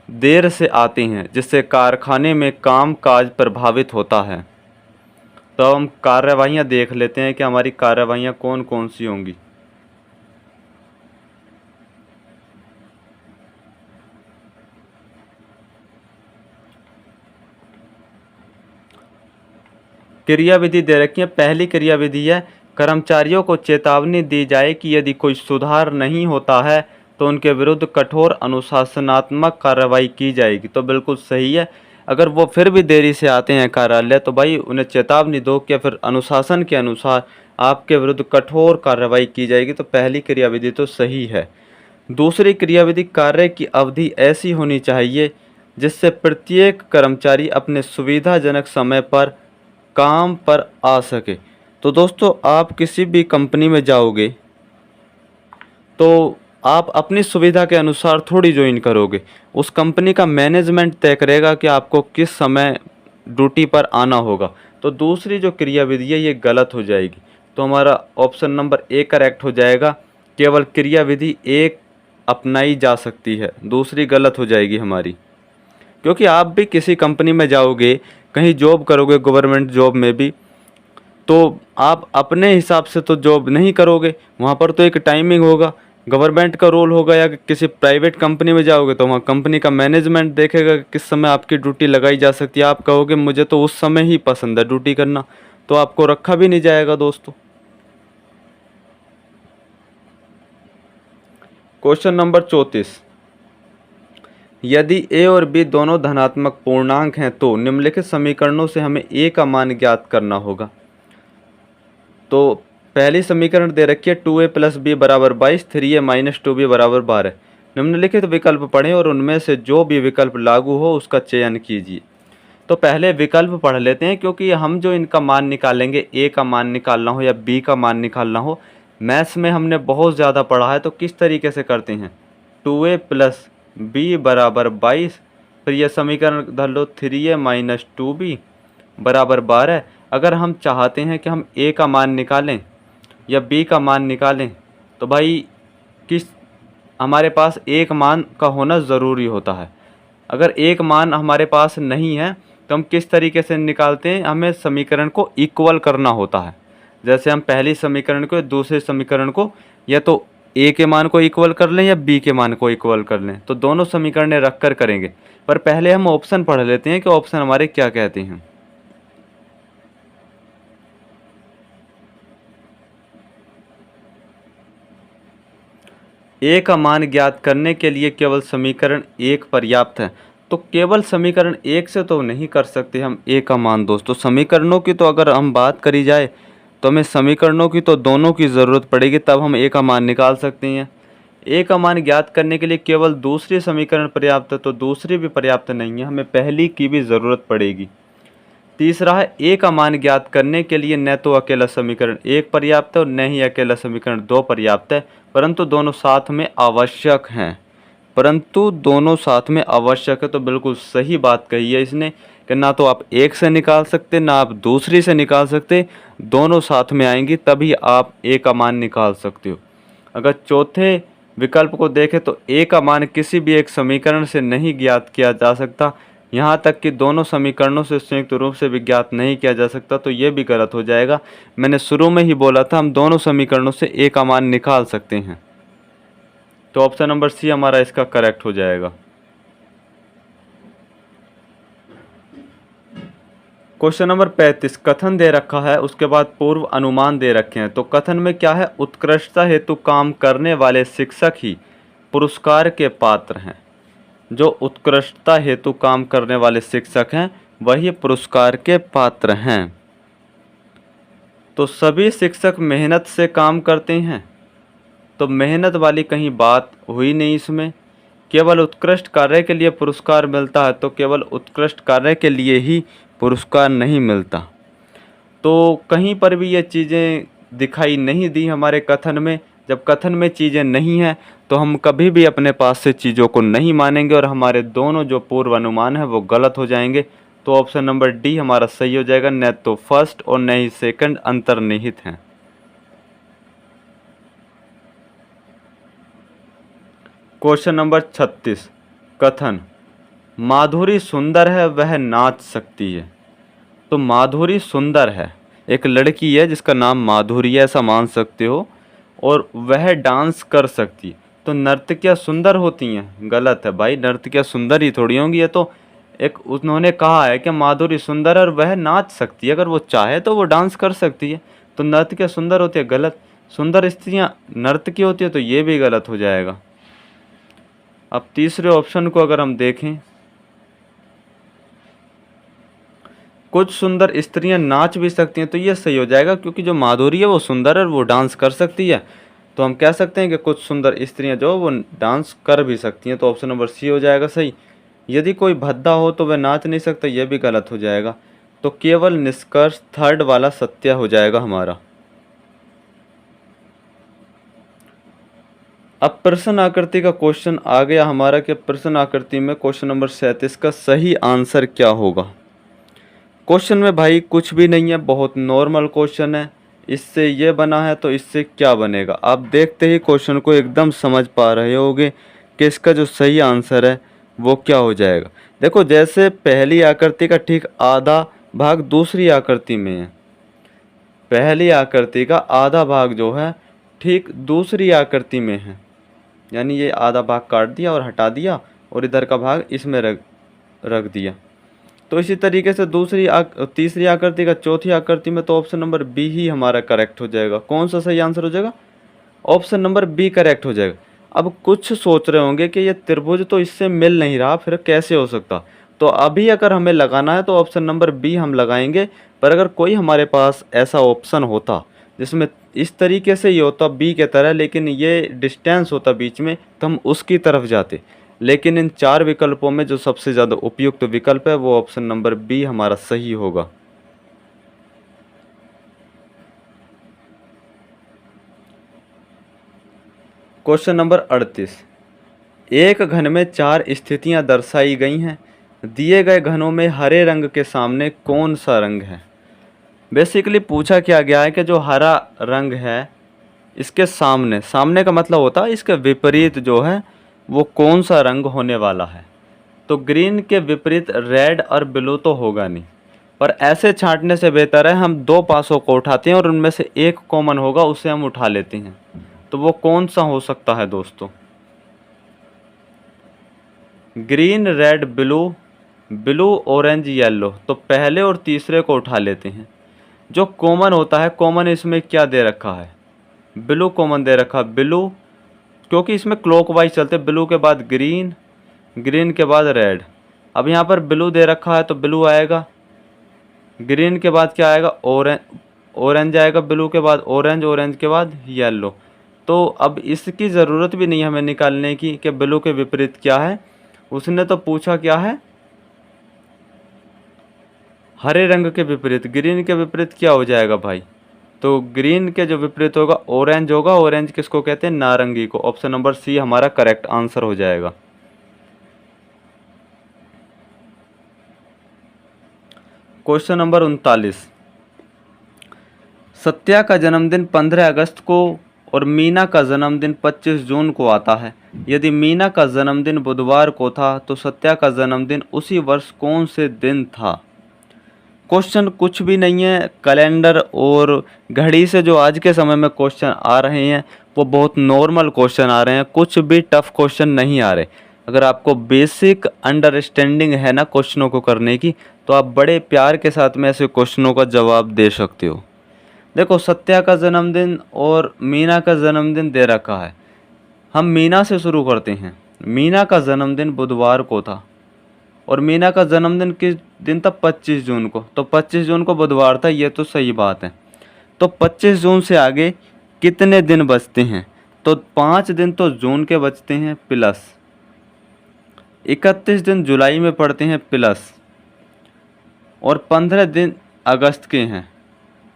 देर से आते हैं, जिससे कारखाने में काम काज प्रभावित होता है। तो हम कार्यवाहियां देख लेते हैं कि हमारी कार्यवाहियां कौन कौन सी होंगी। क्रियाविधि दे रखी है। पहली क्रियाविधि है, कर्मचारियों को चेतावनी दी जाए कि यदि कोई सुधार नहीं होता है तो उनके विरुद्ध कठोर अनुशासनात्मक कार्रवाई की जाएगी। तो बिल्कुल सही है, अगर वो फिर भी देरी से आते हैं कार्यालय तो भाई उन्हें चेतावनी दो कि फिर अनुशासन के अनुसार आपके विरुद्ध कठोर कार्रवाई की जाएगी। तो पहली क्रियाविधि तो सही है। दूसरी क्रियाविधि, कार्य की अवधि ऐसी होनी चाहिए जिससे प्रत्येक कर्मचारी अपने सुविधाजनक समय पर काम पर आ सके। तो दोस्तों, आप किसी भी कंपनी में जाओगे तो आप अपनी सुविधा के अनुसार थोड़ी ज्वाइन करोगे, उस कंपनी का मैनेजमेंट तय करेगा कि आपको किस समय ड्यूटी पर आना होगा। तो दूसरी जो क्रियाविधि है ये गलत हो जाएगी, तो हमारा ऑप्शन नंबर ए करेक्ट हो जाएगा। केवल क्रियाविधि एक अपनाई जा सकती है, दूसरी गलत हो जाएगी हमारी। क्योंकि आप भी किसी कंपनी में जाओगे, कहीं जॉब करोगे, गवर्नमेंट जॉब में भी, तो आप अपने हिसाब से तो जॉब नहीं करोगे, वहाँ पर तो एक टाइमिंग होगा गवर्नमेंट का रोल होगा या किसी प्राइवेट कंपनी में जाओगे तो वहाँ कंपनी का मैनेजमेंट देखेगा कि किस समय आपकी ड्यूटी लगाई जा सकती है। आप कहोगे मुझे तो उस समय ही पसंद है ड्यूटी करना, तो आपको रखा भी नहीं जाएगा दोस्तों। क्वेश्चन नंबर 34, यदि ए और बी दोनों धनात्मक पूर्णांक हैं तो निम्नलिखित समीकरणों से हमें ए का मान ज्ञात करना होगा। तो पहली समीकरण दे रखी है 2a + b = 22, 3a - 2b = 12। निम्नलिखित विकल्प पढ़ें और उनमें से जो भी विकल्प लागू हो उसका चयन कीजिए। तो पहले विकल्प पढ़ लेते हैं, क्योंकि हम जो इनका मान निकालेंगे, ए का मान निकालना हो या बी का मान निकालना हो, मैथ्स में हमने बहुत ज़्यादा पढ़ा है। तो किस तरीके से करते हैं, 2a + b = 22, फिर यह समीकरण धर लो 3a - 2b = 12। अगर हम चाहते हैं कि हम ए का मान निकालें या बी का मान निकालें, तो भाई किस हमारे पास एक मान का होना ज़रूरी होता है। अगर एक मान हमारे पास नहीं है तो हम किस तरीके से निकालते हैं, हमें समीकरण को इक्वल करना होता है। जैसे हम पहली समीकरण को दूसरे समीकरण को या तो ए के मान को इक्वल कर लें या बी के मान को इक्वल कर लें, तो दोनों समीकरण रख कर करेंगे। पर पहले हम ऑप्शन पढ़ लेते हैं कि ऑप्शन हमारे क्या कहते हैं। ए का मान ज्ञात करने के लिए केवल समीकरण एक पर्याप्त है। तो केवल समीकरण एक से तो नहीं कर सकते हम ए का मान दोस्तों। समीकरणों की तो अगर हम बात करी जाए तो हमें समीकरणों की तो दोनों की ज़रूरत पड़ेगी, तब हम ए का मान निकाल सकते हैं। ए का मान ज्ञात करने के लिए केवल दूसरी समीकरण पर्याप्त है, तो दूसरी भी पर्याप्त नहीं है, हमें पहली की भी ज़रूरत पड़ेगी। तीसरा है, ए का मान ज्ञात करने के लिए न तो अकेला समीकरण एक पर्याप्त है और न ही अकेला समीकरण दो पर्याप्त है, परंतु दोनों साथ में आवश्यक हैं। परंतु दोनों साथ में आवश्यक है, तो बिल्कुल सही बात कही है इसने कि ना तो आप एक से निकाल सकते ना आप दूसरी से निकाल सकते, दोनों साथ में आएंगी तभी आप ए का मान निकाल सकते हो। अगर चौथे विकल्प को देखें तो ए का मान किसी भी एक समीकरण से नहीं ज्ञात किया जा सकता, यहाँ तक कि दोनों समीकरणों से संयुक्त रूप से भी ज्ञात नहीं किया जा सकता, तो ये भी गलत हो जाएगा। मैंने शुरू में ही बोला था हम दोनों समीकरणों से ए का मान निकाल सकते हैं। तो ऑप्शन नंबर सी हमारा इसका करेक्ट हो जाएगा। क्वेश्चन नंबर 35, कथन दे रखा है, उसके बाद पूर्व अनुमान दे रखे हैं। तो कथन में क्या है, उत्कृष्टता हेतु काम करने वाले शिक्षक ही पुरस्कार के पात्र हैं। जो उत्कृष्टता हेतु काम करने वाले शिक्षक हैं वही पुरस्कार के पात्र हैं। तो सभी शिक्षक मेहनत से काम करते हैं, तो मेहनत वाली कहीं बात हुई नहीं इसमें। केवल उत्कृष्ट कार्य के लिए पुरस्कार मिलता है, तो केवल उत्कृष्ट कार्य के लिए ही पुरस्कार नहीं मिलता। तो कहीं पर भी ये चीज़ें दिखाई नहीं दी हमारे कथन में। जब कथन में चीज़ें नहीं हैं तो हम कभी भी अपने पास से चीज़ों को नहीं मानेंगे और हमारे दोनों जो पूर्व अनुमान है वो गलत हो जाएंगे। तो ऑप्शन नंबर डी हमारा सही हो जाएगा, न तो फर्स्ट और न ही सेकंड अंतर्निहित हैं। क्वेश्चन नंबर 36, कथन, माधुरी सुंदर है वह नाच सकती है। तो माधुरी सुंदर है, एक लड़की है जिसका नाम माधुरी है ऐसा मान सकते हो, और वह डांस कर सकती है। तो नर्तकियाँ सुंदर होती हैं? गलत है भाई, नर्तकियाँ सुंदर ही थोड़ी होंगी। ये तो एक उन्होंने कहा है कि माधुरी सुंदर है और वह नाच सकती है, अगर वो चाहे तो वो डांस कर सकती है। तो नर्तकियाँ सुंदर होती है? गलत। सुंदर स्त्रियाँ नर्तकी होती है, तो ये भी गलत हो जाएगा। अब तीसरे ऑप्शन को अगर हम देखें, कुछ सुंदर स्त्रियां नाच भी सकती हैं, तो ये सही हो जाएगा, क्योंकि जो माधुरी है वो सुंदर है और वो डांस कर सकती है। तो हम कह सकते हैं कि कुछ सुंदर स्त्रियां जो वो डांस कर भी सकती हैं। तो ऑप्शन नंबर सी हो जाएगा सही। यदि कोई भद्दा हो तो वह नाच नहीं सकता, यह भी गलत हो जाएगा। तो केवल निष्कर्ष थर्ड वाला सत्य हो जाएगा हमारा। अब प्रश्न आकृति का क्वेश्चन आ गया हमारा कि प्रश्न आकृति में क्वेश्चन नंबर 37 का सही आंसर क्या होगा। क्वेश्चन में भाई कुछ भी नहीं है, बहुत नॉर्मल क्वेश्चन है। इससे ये बना है तो इससे क्या बनेगा, आप देखते ही क्वेश्चन को एकदम समझ पा रहे होगे कि इसका जो सही आंसर है वो क्या हो जाएगा। देखो, जैसे पहली आकृति का ठीक आधा भाग दूसरी आकृति में है, पहली आकृति का आधा भाग जो है ठीक दूसरी आकृति में है, यानी ये आधा भाग काट दिया और हटा दिया और इधर का भाग इसमें रख दिया। तो इसी तरीके से तीसरी आकृति का चौथी आकृति में तो ऑप्शन नंबर बी ही हमारा करेक्ट हो जाएगा। कौन सा सही आंसर हो जाएगा? ऑप्शन नंबर बी करेक्ट हो जाएगा। अब कुछ सोच रहे होंगे कि ये त्रिभुज तो इससे मिल नहीं रहा, फिर कैसे हो सकता? तो अभी अगर हमें लगाना है तो ऑप्शन नंबर बी हम लगाएंगे। पर अगर कोई हमारे पास ऐसा ऑप्शन होता जिसमें इस तरीके से ये होता बी के तरह, लेकिन ये डिस्टेंस होता बीच में, तो हम उसकी तरफ जाते। लेकिन इन 4 विकल्पों में जो सबसे ज़्यादा उपयुक्त विकल्प है वो ऑप्शन नंबर बी हमारा सही होगा। क्वेश्चन नंबर 38, एक घन में 4 स्थितियां दर्शाई गई हैं। दिए गए घनों में हरे रंग के सामने कौन सा रंग है? बेसिकली पूछा क्या गया है कि जो हरा रंग है इसके सामने का मतलब होता है इसके विपरीत जो है वो कौन सा रंग होने वाला है। तो ग्रीन के विपरीत रेड और ब्लू तो होगा नहीं, पर ऐसे छांटने से बेहतर है हम 2 पासों को उठाते हैं और उनमें से एक कॉमन होगा उसे हम उठा लेते हैं। तो वो कौन सा हो सकता है दोस्तों? Green red blue, blue orange yellow. तो पहले और तीसरे को उठा लेते हैं। जो कॉमन होता है, कॉमन इसमें क्या दे रखा है? ब्लू कॉमन दे रखा। ब्लू क्योंकि इसमें क्लॉकवाइज चलते, ब्लू के बाद ग्रीन, ग्रीन के बाद रेड। अब यहाँ पर ब्लू दे रखा है तो ब्लू आएगा, ग्रीन के बाद क्या आएगा? ऑरेंज आएगा, ब्लू के बाद ऑरेंज, ऑरेंज के बाद येलो। तो अब इसकी ज़रूरत भी नहीं है हमें निकालने की कि ब्लू के विपरीत क्या है। उसने तो पूछा क्या है? हरे रंग के विपरीत। ग्रीन के विपरीत क्या हो जाएगा भाई? तो ग्रीन के जो विपरीत होगा ऑरेंज होगा। ऑरेंज किसको कहते हैं? नारंगी को। ऑप्शन नंबर सी हमारा करेक्ट आंसर हो जाएगा। क्वेश्चन नंबर 39, सत्या का जन्मदिन 15 अगस्त को और मीना का जन्मदिन 25 जून को आता है। यदि मीना का जन्मदिन बुधवार को था तो सत्या का जन्मदिन उसी वर्ष कौन से दिन था? क्वेश्चन कुछ भी नहीं है। कैलेंडर और घड़ी से जो आज के समय में क्वेश्चन आ रहे हैं वो बहुत नॉर्मल क्वेश्चन आ रहे हैं, कुछ भी टफ क्वेश्चन नहीं आ रहे। अगर आपको बेसिक अंडरस्टैंडिंग है ना क्वेश्चनों को करने की, तो आप बड़े प्यार के साथ में ऐसे क्वेश्चनों का जवाब दे सकते हो। देखो, सत्या का जन्मदिन और मीना का जन्मदिन दे रखा है। हम मीना से शुरू करते हैं। मीना का जन्मदिन बुधवार को था और मीना का जन्मदिन किस दिन था? 25 जून को। तो 25 जून को बुधवार था, ये तो सही बात है। तो 25 जून से आगे कितने दिन बचते हैं? तो 5 दिन तो जून के बचते हैं, प्लस 31 दिन जुलाई में पड़ते हैं, प्लस और 15 दिन अगस्त के हैं।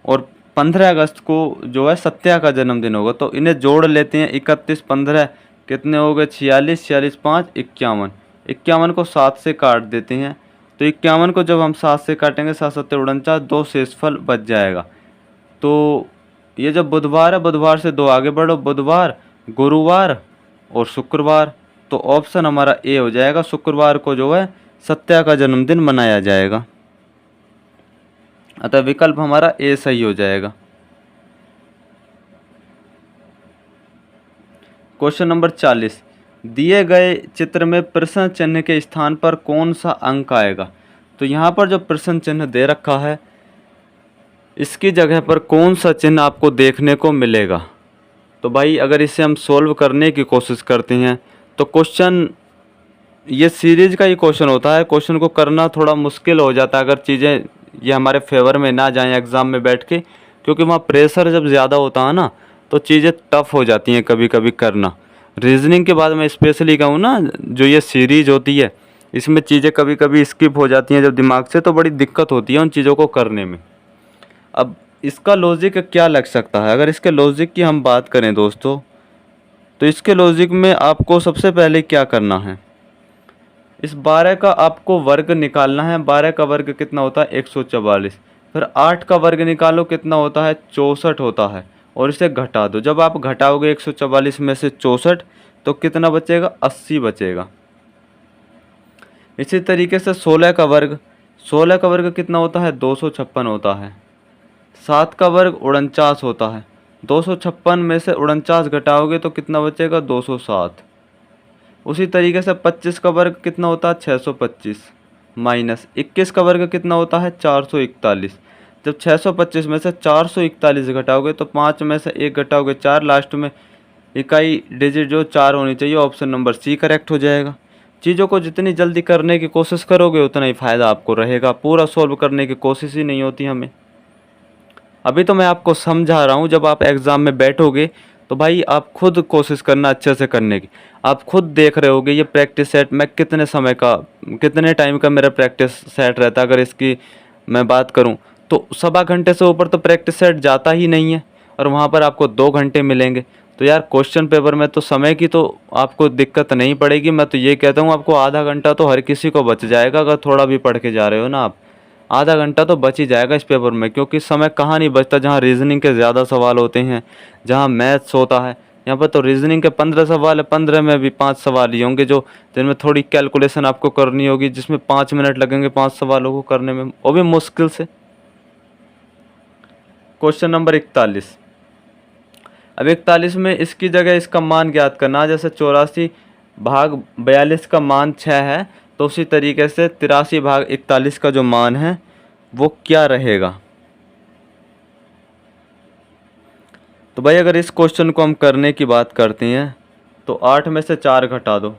और 15 अगस्त को जो है सत्या का जन्मदिन होगा। तो इन्हें जोड़ लेते हैं। 31 15 कितने हो गए? 46, 46 5 51। 51 को 7 से काट देते हैं। तो 51 को जब हम 7 से काटेंगे, 7 7 49, 2 शेषफल बच जाएगा। तो ये जब बुधवार है, बुधवार से 2 आगे बढ़ो, बुधवार, गुरुवार और शुक्रवार। तो ऑप्शन हमारा ए हो जाएगा। शुक्रवार को जो है सत्या का जन्मदिन मनाया जाएगा। अतः विकल्प हमारा ए सही हो जाएगा। क्वेश्चन नंबर 40, दिए गए चित्र में प्रश्न चिन्ह के स्थान पर कौन सा अंक आएगा? तो यहाँ पर जो प्रश्न चिन्ह दे रखा है इसकी जगह पर कौन सा चिन्ह आपको देखने को मिलेगा? तो भाई अगर इसे हम सोल्व करने की कोशिश करते हैं तो क्वेश्चन, ये सीरीज का ही क्वेश्चन होता है। क्वेश्चन को करना थोड़ा मुश्किल हो जाता है अगर चीज़ें ये हमारे फेवर में ना जाएं एग्ज़ाम में बैठ के, क्योंकि वहाँ प्रेशर जब ज़्यादा होता है ना तो चीज़ें टफ हो जाती हैं कभी कभी करना। रीजनिंग के बाद मैं स्पेशली कहूँ ना, जो ये सीरीज होती है इसमें चीज़ें कभी कभी स्किप हो जाती हैं जब दिमाग से, तो बड़ी दिक्कत होती है उन चीज़ों को करने में। अब इसका लॉजिक क्या लग सकता है? अगर इसके लॉजिक की हम बात करें दोस्तों, तो इसके लॉजिक में आपको सबसे पहले क्या करना है? इस 12 का आपको वर्ग निकालना है। 12 का वर्ग कितना होता है? 144। फिर 8 का वर्ग निकालो, कितना होता है? 64 होता है। और इसे घटा दो। जब आप घटाओगे 144 में से 64 तो कितना बचेगा? 80 बचेगा। इसी तरीके से 16 का वर्ग, 16 का वर्ग कितना होता है? 256 होता है। 7 का वर्ग 49 होता है। 256 में से 49 घटाओगे तो कितना बचेगा? 207। उसी तरीके से 25 का वर्ग कितना होता है? 625 माइनस 21 का वर्ग कितना होता है? 441। जब 625 में से 441 घटाओगे तो 5 में से 1 घटाओगे 4, लास्ट में इकाई डिजिट जो 4 होनी चाहिए। ऑप्शन नंबर सी करेक्ट हो जाएगा। चीज़ों को जितनी जल्दी करने की कोशिश करोगे उतना ही फ़ायदा आपको रहेगा, पूरा सॉल्व करने की कोशिश ही नहीं होती हमें। अभी तो मैं आपको समझा रहा हूँ, जब आप एग्ज़ाम में बैठोगे तो भाई आप खुद कोशिश करना अच्छे से करने की। आप खुद देख रहे होगे ये प्रैक्टिस सेट मैं कितने समय का, कितने टाइम का मेरा प्रैक्टिस सेट रहता है। अगर इसकी मैं बात करूँ तो 1.25 घंटे से ऊपर तो प्रैक्टिस सेट जाता ही नहीं है, और वहाँ पर आपको 2 घंटे मिलेंगे। तो यार क्वेश्चन पेपर में तो समय की तो आपको दिक्कत नहीं पड़ेगी। मैं तो ये कहता हूँ आपको आधा घंटा तो हर किसी को बच जाएगा, अगर थोड़ा भी पढ़ के जा रहे हो ना आप। आधा घंटा तो बच ही जाएगा इस पेपर में, क्योंकि समय कहाँ नहीं बचता। जहाँ रीजनिंग के ज़्यादा सवाल होते हैं, जहाँ मैथ्स होता है, यहाँ पर तो रीजनिंग के 15 सवाल है, 15 में भी 5 सवाल ही होंगे जो जिनमें थोड़ी कैलकुलेशन आपको करनी होगी, जिसमें 5 मिनट लगेंगे 5 सवालों को करने में, वो भी मुश्किल से। Question number 41। अब 41 में इसकी जगह इसका मान ज्ञात करना। जैसे 84 भाग 42 का मान 6 है, तो उसी तरीके से 83 भाग 41 का जो मान है वो क्या रहेगा? तो भाई अगर इस क्वेश्चन को हम करने की बात करते हैं तो 8 में से 4 घटा दो,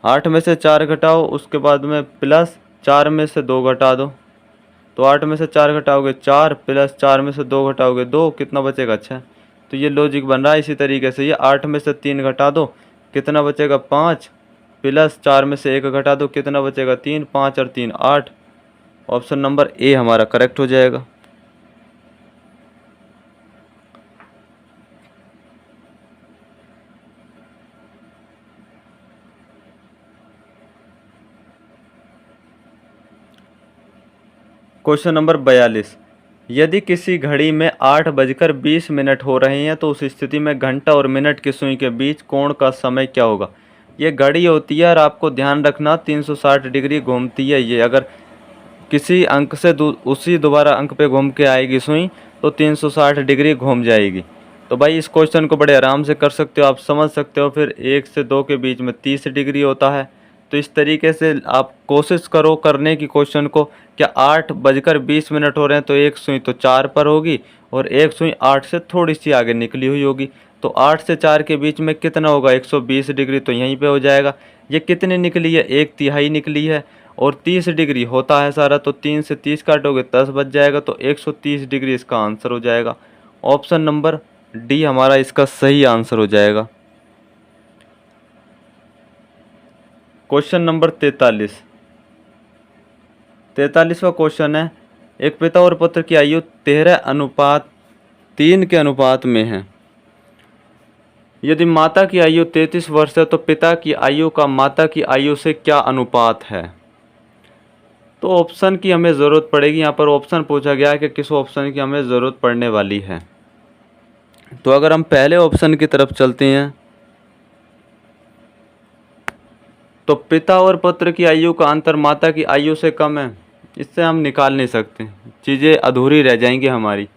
8 में से 4 घटाओ, उसके बाद में प्लस 4 में से 2 घटा दो। तो 8 में से 4 घटाओगे 4, प्लस 4 में से 2 घटाओगे 2, कितना बचेगा? 6। तो ये लॉजिक बन रहा है। इसी तरीके से ये 8 में से 3 घटा दो, कितना बचेगा? 5, प्लस 4 में से 1 घटा दो, कितना बचेगा? 3, 5 और 3 8। ऑप्शन नंबर ए हमारा करेक्ट हो जाएगा। Question number 42। यदि किसी घड़ी में 8:20 हो रहे हैं तो उस स्थिति में घंटा और मिनट की सुई के बीच कोण का समय क्या होगा? ये घड़ी होती है और आपको ध्यान रखना 360 डिग्री घूमती है। ये अगर किसी अंक से उसी दोबारा अंक पे घूम के आएगी सुई तो 360 डिग्री घूम जाएगी। तो भाई इस क्वेश्चन को बड़े आराम से कर सकते हो, आप समझ सकते हो। फिर 1 से 2 के बीच में 30 डिग्री होता है। तो इस तरीके से आप कोशिश करो करने की क्वेश्चन को। क्या 8:20 हो रहे हैं तो एक सुई तो 4 पर होगी और एक सुई 8 से थोड़ी सी आगे निकली हुई होगी। तो 8 से 4 के बीच में कितना होगा? 120 डिग्री, तो यहीं पे हो जाएगा। ये कितनी निकली है? 1/3 निकली है, और 30 डिग्री होता है सारा, तो 3 से 30 काटोगे 10 बच जाएगा, तो 130 डिग्री इसका आंसर हो जाएगा। ऑप्शन नंबर डी हमारा इसका सही आंसर हो जाएगा। Question number 43। 43वां क्वेश्चन है, एक पिता और पुत्र की आयु 13:3 के अनुपात में है। यदि माता की आयु 33 वर्ष है तो पिता की आयु का माता की आयु से क्या अनुपात है? तो ऑप्शन की हमें ज़रूरत पड़ेगी। यहाँ पर ऑप्शन पूछा गया है कि किस ऑप्शन की हमें ज़रूरत पड़ने वाली है। तो अगर हम पहले ऑप्शन की तरफ चलते हैं तो पिता और पुत्र की आयु का अंतर माता की आयु से कम है, इससे हम निकाल नहीं सकते, चीज़ें अधूरी रह जाएंगी हमारी।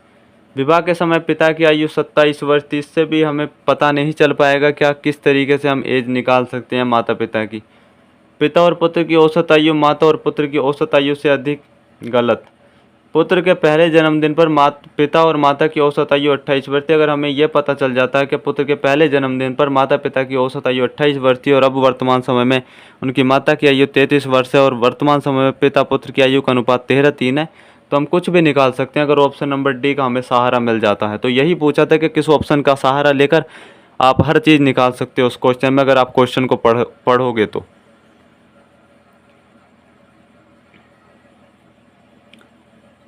विवाह के समय पिता की आयु 27 वर्ष थी, इससे भी हमें पता नहीं चल पाएगा क्या किस तरीके से हम एज निकाल सकते हैं माता पिता की। पिता और पुत्र की औसत आयु माता और पुत्र की औसत आयु से अधिक, गलत। पुत्र के पहले जन्मदिन पर पिता और माता की औसत आयु 28 वर्ष थी। अगर हमें यह पता चल जाता है कि पुत्र के पहले जन्मदिन पर माता पिता की औसत आयु 28 वर्ष थी और अब वर्तमान समय में उनकी माता की आयु 33 वर्ष है और वर्तमान समय में पिता पुत्र की आयु का अनुपात 13:3 है, तो हम कुछ भी निकाल सकते हैं अगर ऑप्शन नंबर डी का हमें सहारा मिल जाता है। तो यही पूछा था कि किस ऑप्शन का सहारा लेकर आप हर चीज़ निकाल सकते हो उस क्वेश्चन में, अगर आप क्वेश्चन को पढ़ोगे तो।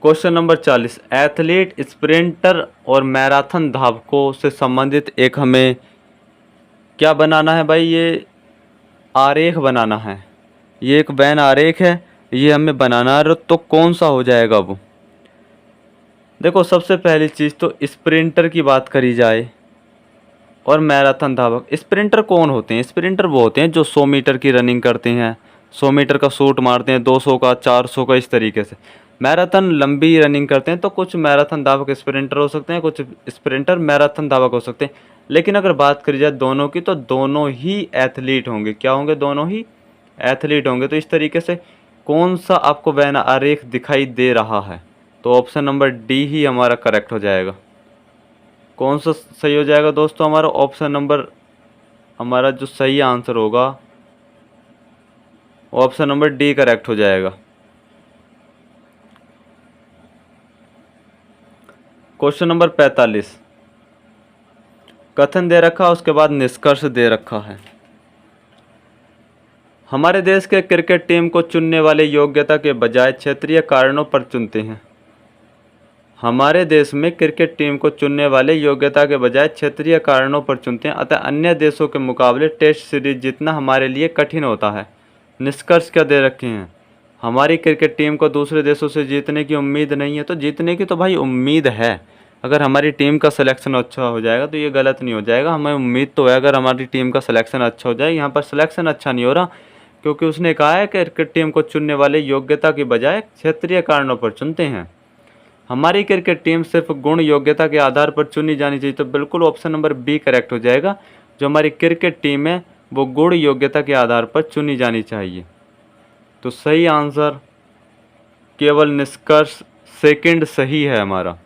Question number 40। एथलीट, स्प्रिंटर और मैराथन धावकों से संबंधित एक हमें क्या बनाना है भाई? ये आरेख बनाना है। ये एक वैन आरेख है, ये हमें बनाना है। तो कौन सा हो जाएगा वो? देखो सबसे पहली चीज़ तो स्प्रिंटर की बात करी जाए और मैराथन धावक। स्प्रिंटर कौन होते हैं? स्प्रिंटर वो होते हैं जो 100 मीटर की रनिंग करते हैं, 100 मीटर का शूट मारते हैं, 200 का, 400 का, इस तरीके से। मैराथन लंबी रनिंग करते हैं, तो कुछ मैराथन धावक स्प्रिंटर हो सकते हैं, कुछ स्प्रिंटर मैराथन धावक हो सकते हैं। लेकिन अगर बात करी जाए दोनों की, तो दोनों ही एथलीट होंगे। क्या होंगे? दोनों ही एथलीट होंगे। तो इस तरीके से कौन सा आपको वैन आरेख दिखाई दे रहा है? तो ऑप्शन नंबर डी ही हमारा करेक्ट हो जाएगा। कौन सा सही हो जाएगा दोस्तों? हमारा ऑप्शन नंबर, हमारा जो सही आंसर होगा ऑप्शन नंबर डी करेक्ट हो जाएगा। क्वेश्चन नंबर 45, कथन दे रखा, उसके बाद निष्कर्ष दे रखा है। हमारे देश के क्रिकेट टीम को चुनने वाले योग्यता के बजाय क्षेत्रीय कारणों पर चुनते हैं। हमारे देश में क्रिकेट टीम को चुनने वाले योग्यता के बजाय क्षेत्रीय कारणों पर चुनते हैं, अतः अन्य देशों के मुकाबले टेस्ट सीरीज जीतना हमारे लिए कठिन होता है। निष्कर्ष क्या दे रखे हैं? हमारी क्रिकेट टीम को दूसरे देशों से जीतने की उम्मीद नहीं है। तो जीतने की तो भाई उम्मीद है। अगर हमारी टीम का सिलेक्शन अच्छा हो जाएगा तो ये गलत नहीं हो जाएगा। हमें उम्मीद तो है अगर हमारी टीम का सिलेक्शन अच्छा हो जाए। यहाँ पर सिलेक्शन अच्छा नहीं हो रहा, क्योंकि उसने कहा है कि क्रिकेट टीम को चुनने वाले योग्यता की बजाय क्षेत्रीय कारणों पर चुनते हैं। हमारी क्रिकेट टीम सिर्फ गुण योग्यता के आधार पर चुनी जानी चाहिए। तो बिल्कुल ऑप्शन नंबर बी करेक्ट हो जाएगा। जो हमारी क्रिकेट टीम है वो गुण योग्यता के आधार पर चुनी जानी चाहिए। तो सही आंसर केवल निष्कर्ष सेकंड सही है हमारा।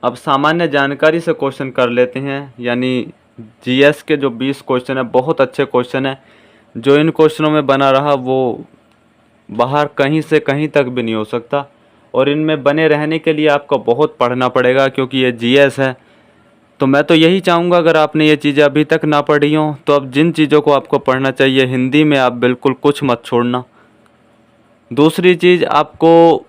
अब सामान्य जानकारी से क्वेश्चन कर लेते हैं, यानी जीएस के जो 20 क्वेश्चन है, बहुत अच्छे क्वेश्चन है। जो इन क्वेश्चनों में बना रहा वो बाहर कहीं से कहीं तक भी नहीं हो सकता, और इनमें बने रहने के लिए आपको बहुत पढ़ना पड़ेगा, क्योंकि ये जीएस है। तो मैं तो यही चाहूँगा, अगर आपने ये चीज़ें अभी तक ना पढ़ी हों तो अब जिन चीज़ों को आपको पढ़ना चाहिए हिंदी में, आप बिल्कुल कुछ मत छोड़ना। दूसरी चीज़, आपको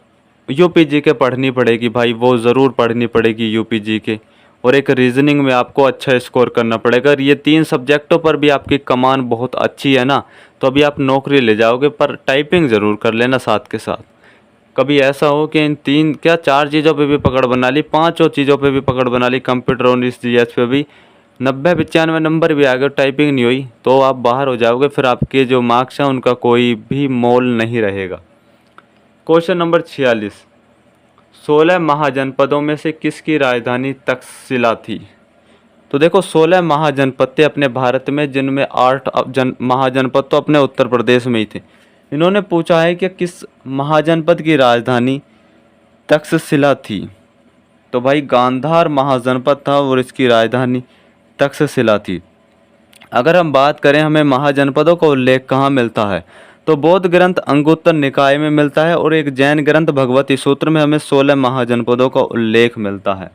यूपी जीके पढ़नी पड़ेगी भाई, वो ज़रूर पढ़नी पड़ेगी यूपी जीके। और एक रीजनिंग में आपको अच्छा स्कोर करना पड़ेगा। और ये 3 सब्जेक्टों पर भी आपकी कमान बहुत अच्छी है ना, तो अभी आप नौकरी ले जाओगे। पर टाइपिंग ज़रूर कर लेना साथ के साथ। कभी ऐसा हो कि इन 3 क्या 4 चीज़ों पे भी पकड़ बना ली, 5 और चीज़ों पे भी पकड़ बना ली, कंप्यूटर और इस जीएस पे भी 90-95 नंबर भी आ गए, टाइपिंग नहीं हुई, तो आप बाहर हो जाओगे। फिर आपके जो मार्क्स हैं उनका कोई भी मोल नहीं रहेगा। क्वेश्चन नंबर 46, 16 महाजनपदों में से किसकी राजधानी तक्षशिला थी? तो देखो 16 महाजनपद थे अपने भारत में, जिनमें 8 महाजनपद तो अपने उत्तर प्रदेश में ही थे। इन्होंने पूछा है कि किस महाजनपद की राजधानी तक्षशिला थी। तो भाई गांधार महाजनपद था और इसकी राजधानी तक्षशिला थी। अगर हम बात करें हमें महाजनपदों का उल्लेख कहाँ मिलता है, तो बौद्ध ग्रंथ अंगुत्तर निकाय में मिलता है, और एक जैन ग्रंथ भगवती सूत्र में हमें 16 महाजनपदों का उल्लेख मिलता है।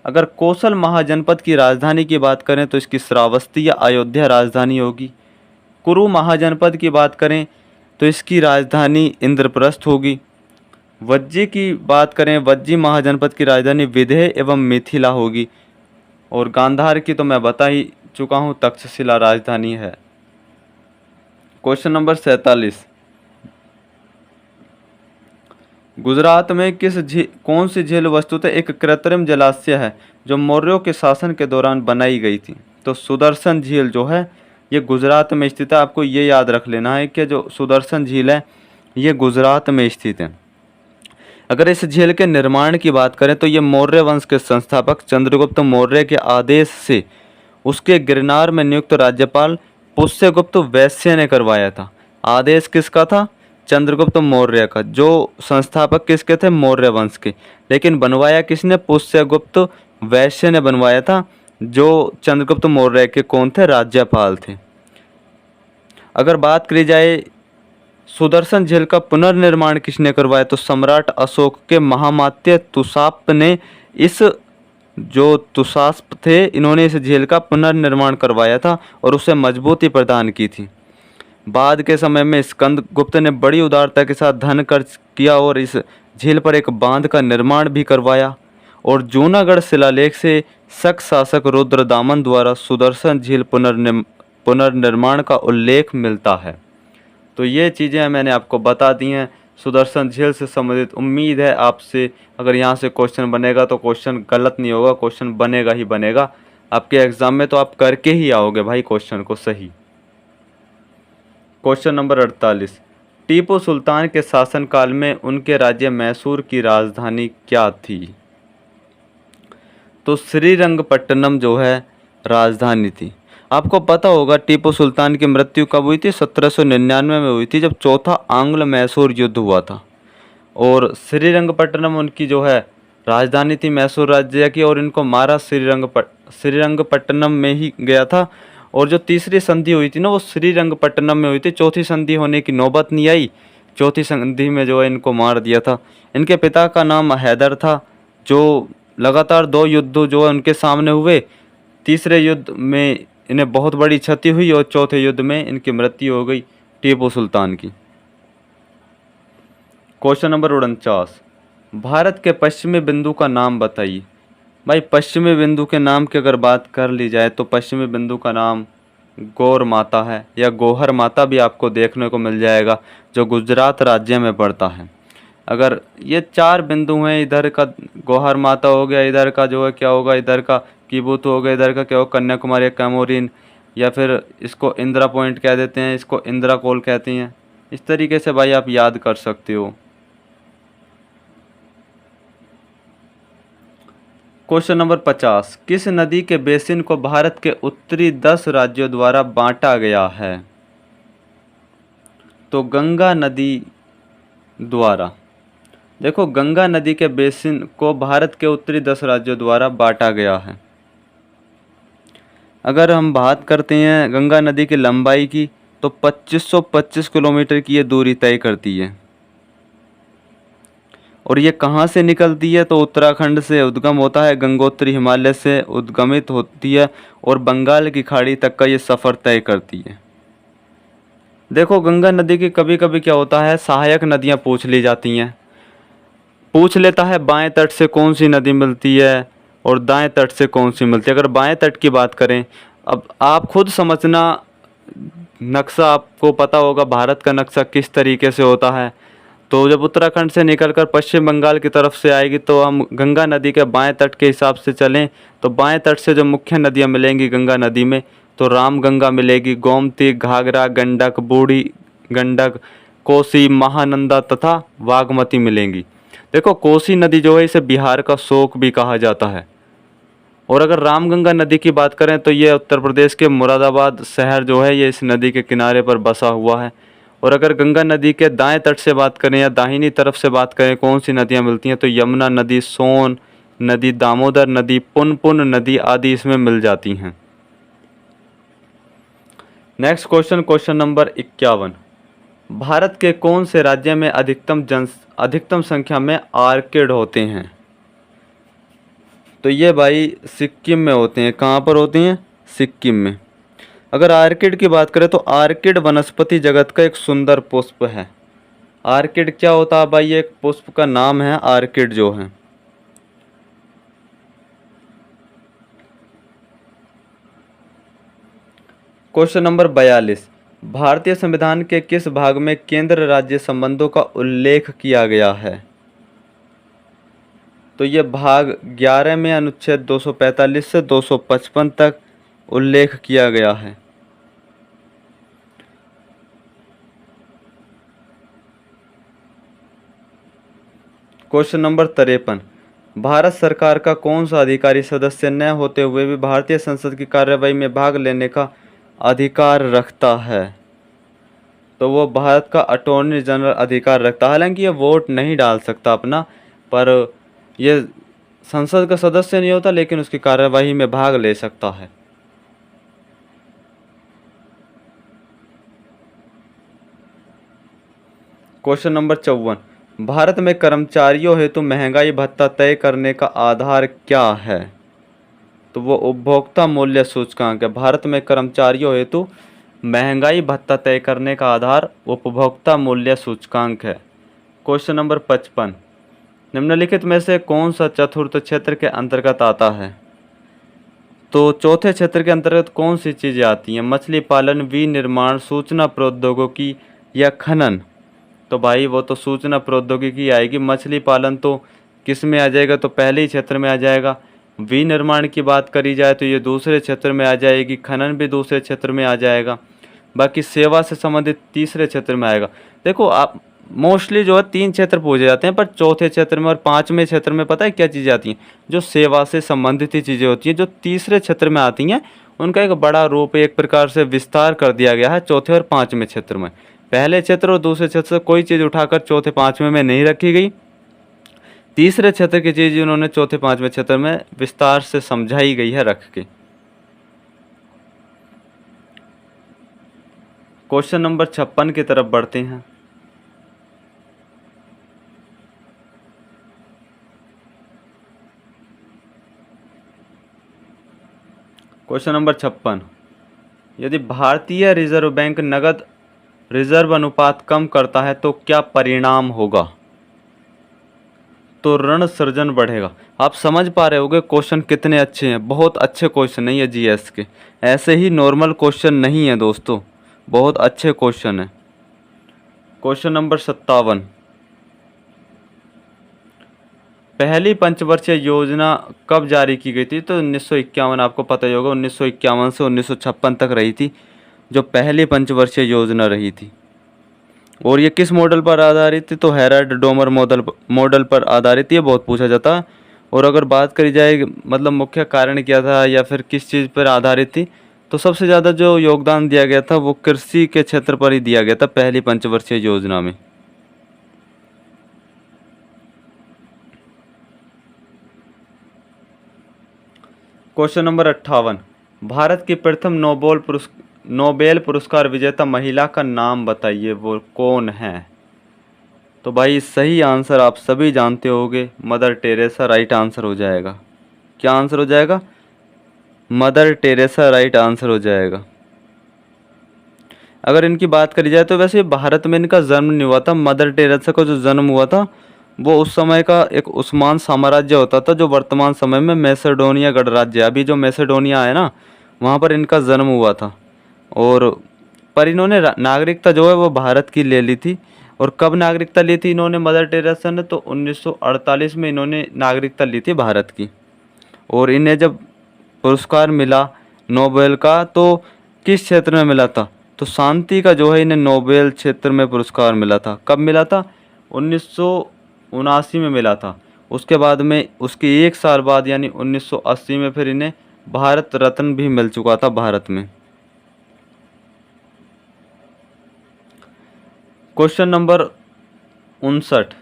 अगर कौशल महाजनपद की राजधानी की बात करें तो इसकी श्रावस्ती या अयोध्या राजधानी होगी। कुरु महाजनपद की बात करें तो इसकी राजधानी इंद्रप्रस्थ होगी। वज्जी की बात करें, वज्जी महाजनपद की राजधानी विदेह एवं मिथिला होगी। और गांधार की तो मैं बता ही चुका हूँ, तक्षशिला राजधानी है। क्वेश्चन नंबर 47, गुजरात में कौन सी झील वस्तुतः एक कृत्रिम जलाशय है जो मौर्यों के शासन के दौरान बनाई गई थी? तो सुदर्शन झील जो है ये गुजरात में स्थित है। आपको ये याद रख लेना है कि जो सुदर्शन झील है ये गुजरात में स्थित है। अगर इस झील के निर्माण की बात करें तो ये मौर्य वंश के संस्थापक चंद्रगुप्त मौर्य के आदेश से उसके गिरनार में नियुक्त राज्यपाल पुष्यगुप्त वैश्य ने करवाया था। आदेश किसका था? चंद्रगुप्त मौर्य का। जो संस्थापक किसके थे? मौर्य वंश के। लेकिन बनवाया किसने? पुष्यगुप्त वैश्य ने बनवाया था, जो चंद्रगुप्त मौर्य के कौन थे? राज्यपाल थे। अगर बात करी जाए सुदर्शन झील का पुनर्निर्माण किसने करवाया, तो सम्राट अशोक के महामात्य तुषाप ने इस जो तुषाप थे इन्होंने इस झील का पुनर्निर्माण करवाया था और उसे मजबूती प्रदान की थी। बाद के समय में स्कंदगुप्त ने बड़ी उदारता के साथ धन खर्च किया और इस झील पर एक बांध का निर्माण भी करवाया। और जूनागढ़ शिलालेख से शक शासक रुद्रदामन द्वारा सुदर्शन झील पुनर्निर्माण का उल्लेख मिलता है। तो ये चीज़ें मैंने आपको बता दी हैं सुदर्शन झील से संबंधित। उम्मीद है आपसे अगर यहाँ से क्वेश्चन बनेगा तो क्वेश्चन गलत नहीं होगा, क्वेश्चन बनेगा ही बनेगा। आपके एग्ज़ाम में तो आप करके ही आओगे भाई क्वेश्चन को सही। क्वेश्चन नंबर 48, टीपू सुल्तान के शासनकाल में उनके राज्य मैसूर की राजधानी क्या थी? तो श्रीरंगपट्टनम जो है राजधानी थी। आपको पता होगा टीपू सुल्तान की मृत्यु कब हुई थी? 1799 में हुई थी, जब चौथा आंग्ल मैसूर युद्ध हुआ था। और श्रीरंगपट्टनम उनकी जो है राजधानी थी मैसूर राज्य की, और इनको मारा श्रीरंगपट्टनम में ही गया था। और जो तीसरी संधि हुई थी ना, वो श्रीरंगपट्टनम में हुई थी। चौथी संधि होने की नौबत नहीं आई। चौथी संधि में जो है इनको मार दिया था। इनके पिता का नाम हैदर था। जो लगातार 2 युद्ध जो है उनके सामने हुए। तीसरे युद्ध में इन्हें बहुत बड़ी क्षति हुई और चौथे युद्ध में इनकी मृत्यु हो गई टीपू सुल्तान की। क्वेश्चन नंबर 49, भारत के पश्चिमी बिंदु का नाम बताइए। भाई पश्चिमी बिंदु के नाम की अगर बात कर ली जाए तो पश्चिमी बिंदु का नाम गौर माता है, या गौहर माता भी आपको देखने को मिल जाएगा, जो गुजरात राज्य में पड़ता है। अगर ये 4 बिंदु हैं, इधर का गौहर माता हो गया, इधर का जो है क्या होगा, इधर का कीबुत हो गया, इधर का क्या होगा कन्याकुमारी या कैमोरिन, या फिर इसको इंदिरा पॉइंट कह देते हैं, इसको इंदिरा कोल कहते हैं। इस तरीके से भाई आप याद कर सकते हो। क्वेश्चन नंबर 50, किस नदी के बेसिन को भारत के उत्तरी 10 राज्यों द्वारा बांटा गया है? तो गंगा नदी द्वारा। देखो गंगा नदी के बेसिन को भारत के उत्तरी 10 राज्यों द्वारा बांटा गया है। अगर हम बात करते हैं गंगा नदी की लंबाई की, तो 2525 किलोमीटर की ये दूरी तय करती है। और ये कहाँ से निकलती है? तो उत्तराखंड से उद्गम होता है, गंगोत्री हिमालय से उद्गमित होती है और बंगाल की खाड़ी तक का ये सफ़र तय करती है। देखो गंगा नदी की कभी कभी क्या होता है, सहायक नदियाँ पूछ ली जाती हैं। पूछ लेता है बाएं तट से कौन सी नदी मिलती है और दाएं तट से कौन सी मिलती है। अगर बाएं तट की बात करें, अब आप खुद समझना, नक्शा आपको पता होगा भारत का नक्शा किस तरीके से होता है। तो जब उत्तराखंड से निकलकर पश्चिम बंगाल की तरफ से आएगी, तो हम गंगा नदी के बाएं तट के हिसाब से चलें तो बाएं तट से जो मुख्य नदियां मिलेंगी गंगा नदी में, तो रामगंगा मिलेगी, गोमती, घाघरा, गंडक, बूढ़ी गंडक, कोसी, महानंदा तथा बागमती मिलेंगी। देखो कोसी नदी जो है इसे बिहार का शोक भी कहा जाता है। और अगर रामगंगा नदी की बात करें तो ये उत्तर प्रदेश के मुरादाबाद शहर जो है ये इस नदी के किनारे पर बसा हुआ है। और अगर गंगा नदी के दाएं तट से बात करें या दाहिनी तरफ से बात करें कौन सी नदियां मिलती हैं, तो यमुना नदी, सोन नदी, दामोदर नदी, पुनपुन नदी आदि इसमें मिल जाती हैं। Next question, question number 51, Bharat के कौन से राज्य में अधिकतम संख्या में आर्किड होते हैं? तो ये भाई सिक्किम में होते हैं। कहाँ पर होते हैं? सिक्किम में। अगर आर्किड की बात करें तो आर्किड वनस्पति जगत का एक सुंदर पुष्प है। आर्किड क्या होता है भाई? एक पुष्प का नाम है आर्किड जो है। क्वेश्चन नंबर 42, भारतीय संविधान के किस भाग में केंद्र राज्य संबंधों का उल्लेख किया गया है? तो ये भाग 11 में अनुच्छेद 245 से 255 तक उल्लेख किया गया है। क्वेश्चन नंबर 53, भारत सरकार का कौन सा अधिकारी सदस्य न होते हुए भी भारतीय संसद की कार्यवाही में भाग लेने का अधिकार रखता है? तो वो भारत का अटॉर्नी जनरल अधिकार रखता है। हालांकि ये वोट नहीं डाल सकता अपना, पर ये संसद का सदस्य नहीं होता लेकिन उसकी कार्यवाही में भाग ले सकता है। क्वेश्चन नंबर 54, भारत में कर्मचारियों हेतु महंगाई भत्ता तय करने का आधार क्या है? तो वो उपभोक्ता मूल्य सूचकांक है। भारत में कर्मचारियों हेतु महंगाई भत्ता तय करने का आधार उपभोक्ता मूल्य सूचकांक है। क्वेश्चन नंबर 55, निम्नलिखित में से कौन सा चतुर्थ क्षेत्र के अंतर्गत आता है? तो चौथे क्षेत्र के अंतर्गत कौन सी चीज़ें आती हैं? मछली पालन, विनिर्माण, सूचना प्रौद्योगिकी या खनन? तो भाई वो तो सूचना प्रौद्योगिकी आएगी। मछली पालन तो किस में आ जाएगा? तो पहले ही क्षेत्र में आ जाएगा। विनिर्माण की बात करी जाए तो ये दूसरे क्षेत्र में आ जाएगी। खनन भी दूसरे क्षेत्र में आ जाएगा। बाकी सेवा से संबंधित तीसरे क्षेत्र में आएगा। देखो आप मोस्टली जो है 3 क्षेत्र पूछे जाते हैं, पर चौथे क्षेत्र में और 5वें क्षेत्र में पता है क्या चीज़ें आती हैं, जो सेवा से संबंधित ही चीज़ें होती हैं। जो तीसरे क्षेत्र में आती हैं उनका एक बड़ा रूप एक प्रकार से विस्तार कर दिया गया है चौथे और 5वें क्षेत्र में। पहले क्षेत्र और दूसरे क्षेत्र से कोई चीज़ उठाकर चौथे 5वें में नहीं रखी गई, तीसरे क्षेत्र की चीज़ उन्होंने चौथे 5वें क्षेत्र में विस्तार से समझाई गई है रख के। क्वेश्चन नंबर 56 की तरफ बढ़ते हैं। क्वेश्चन नंबर 56, यदि भारतीय रिजर्व बैंक नगद रिजर्व अनुपात कम करता है तो क्या परिणाम होगा? तो ऋण सृजन बढ़ेगा। आप समझ पा रहे होगे क्वेश्चन कितने अच्छे हैं, बहुत अच्छे क्वेश्चन नहीं है जीएस के, ऐसे ही नॉर्मल क्वेश्चन नहीं है दोस्तों, बहुत अच्छे क्वेश्चन है। क्वेश्चन नंबर 57, पहली पंचवर्षीय योजना कब जारी की गई थी? तो 1951, आपको पता ही होगा 1951 से 1956 तक रही थी जो पहली पंचवर्षीय योजना रही थी। और ये किस मॉडल पर आधारित थी? तो हेराल्ड डोमर मॉडल पर आधारित, ये बहुत पूछा जाता है। और अगर बात करी जाए मतलब मुख्य कारण क्या था या फिर किस चीज़ पर आधारित थी, तो सबसे ज़्यादा जो योगदान दिया गया था वो कृषि के क्षेत्र पर ही दिया गया था पहली पंचवर्षीय योजना में। क्वेश्चन नंबर 58, भारत की प्रथम नोबेल पुरस्कार विजेता महिला का नाम बताइए, वो कौन है? तो भाई सही आंसर आप सभी जानते होंगे, मदर टेरेसा राइट आंसर हो जाएगा। क्या आंसर हो जाएगा? मदर टेरेसा राइट आंसर हो जाएगा। अगर इनकी बात करी जाए तो वैसे भारत में इनका जन्म नहीं हुआ था। मदर टेरेसा का जो जन्म हुआ था वो उस समय का एक उस्मान साम्राज्य होता था जो वर्तमान समय में मैसेडोनिया गणराज्य, अभी जो मैसेडोनिया है ना, वहाँ पर इनका जन्म हुआ था। और पर इन्होंने नागरिकता जो है वो भारत की ले ली थी। और कब नागरिकता ली थी इन्होंने मदर टेरेसा ने? तो 1948 में इन्होंने नागरिकता ली थी भारत की। और इन्हें जब पुरस्कार मिला नोबेल का तो किस क्षेत्र में मिला था? तो शांति का जो है इन्हें नोबेल क्षेत्र में पुरस्कार मिला था। कब मिला था? 1979 में मिला था। उसके बाद में उसके 1 साल बाद यानी 1980 में फिर इन्हें भारत रत्न भी मिल चुका था भारत में। क्वेश्चन नंबर 59,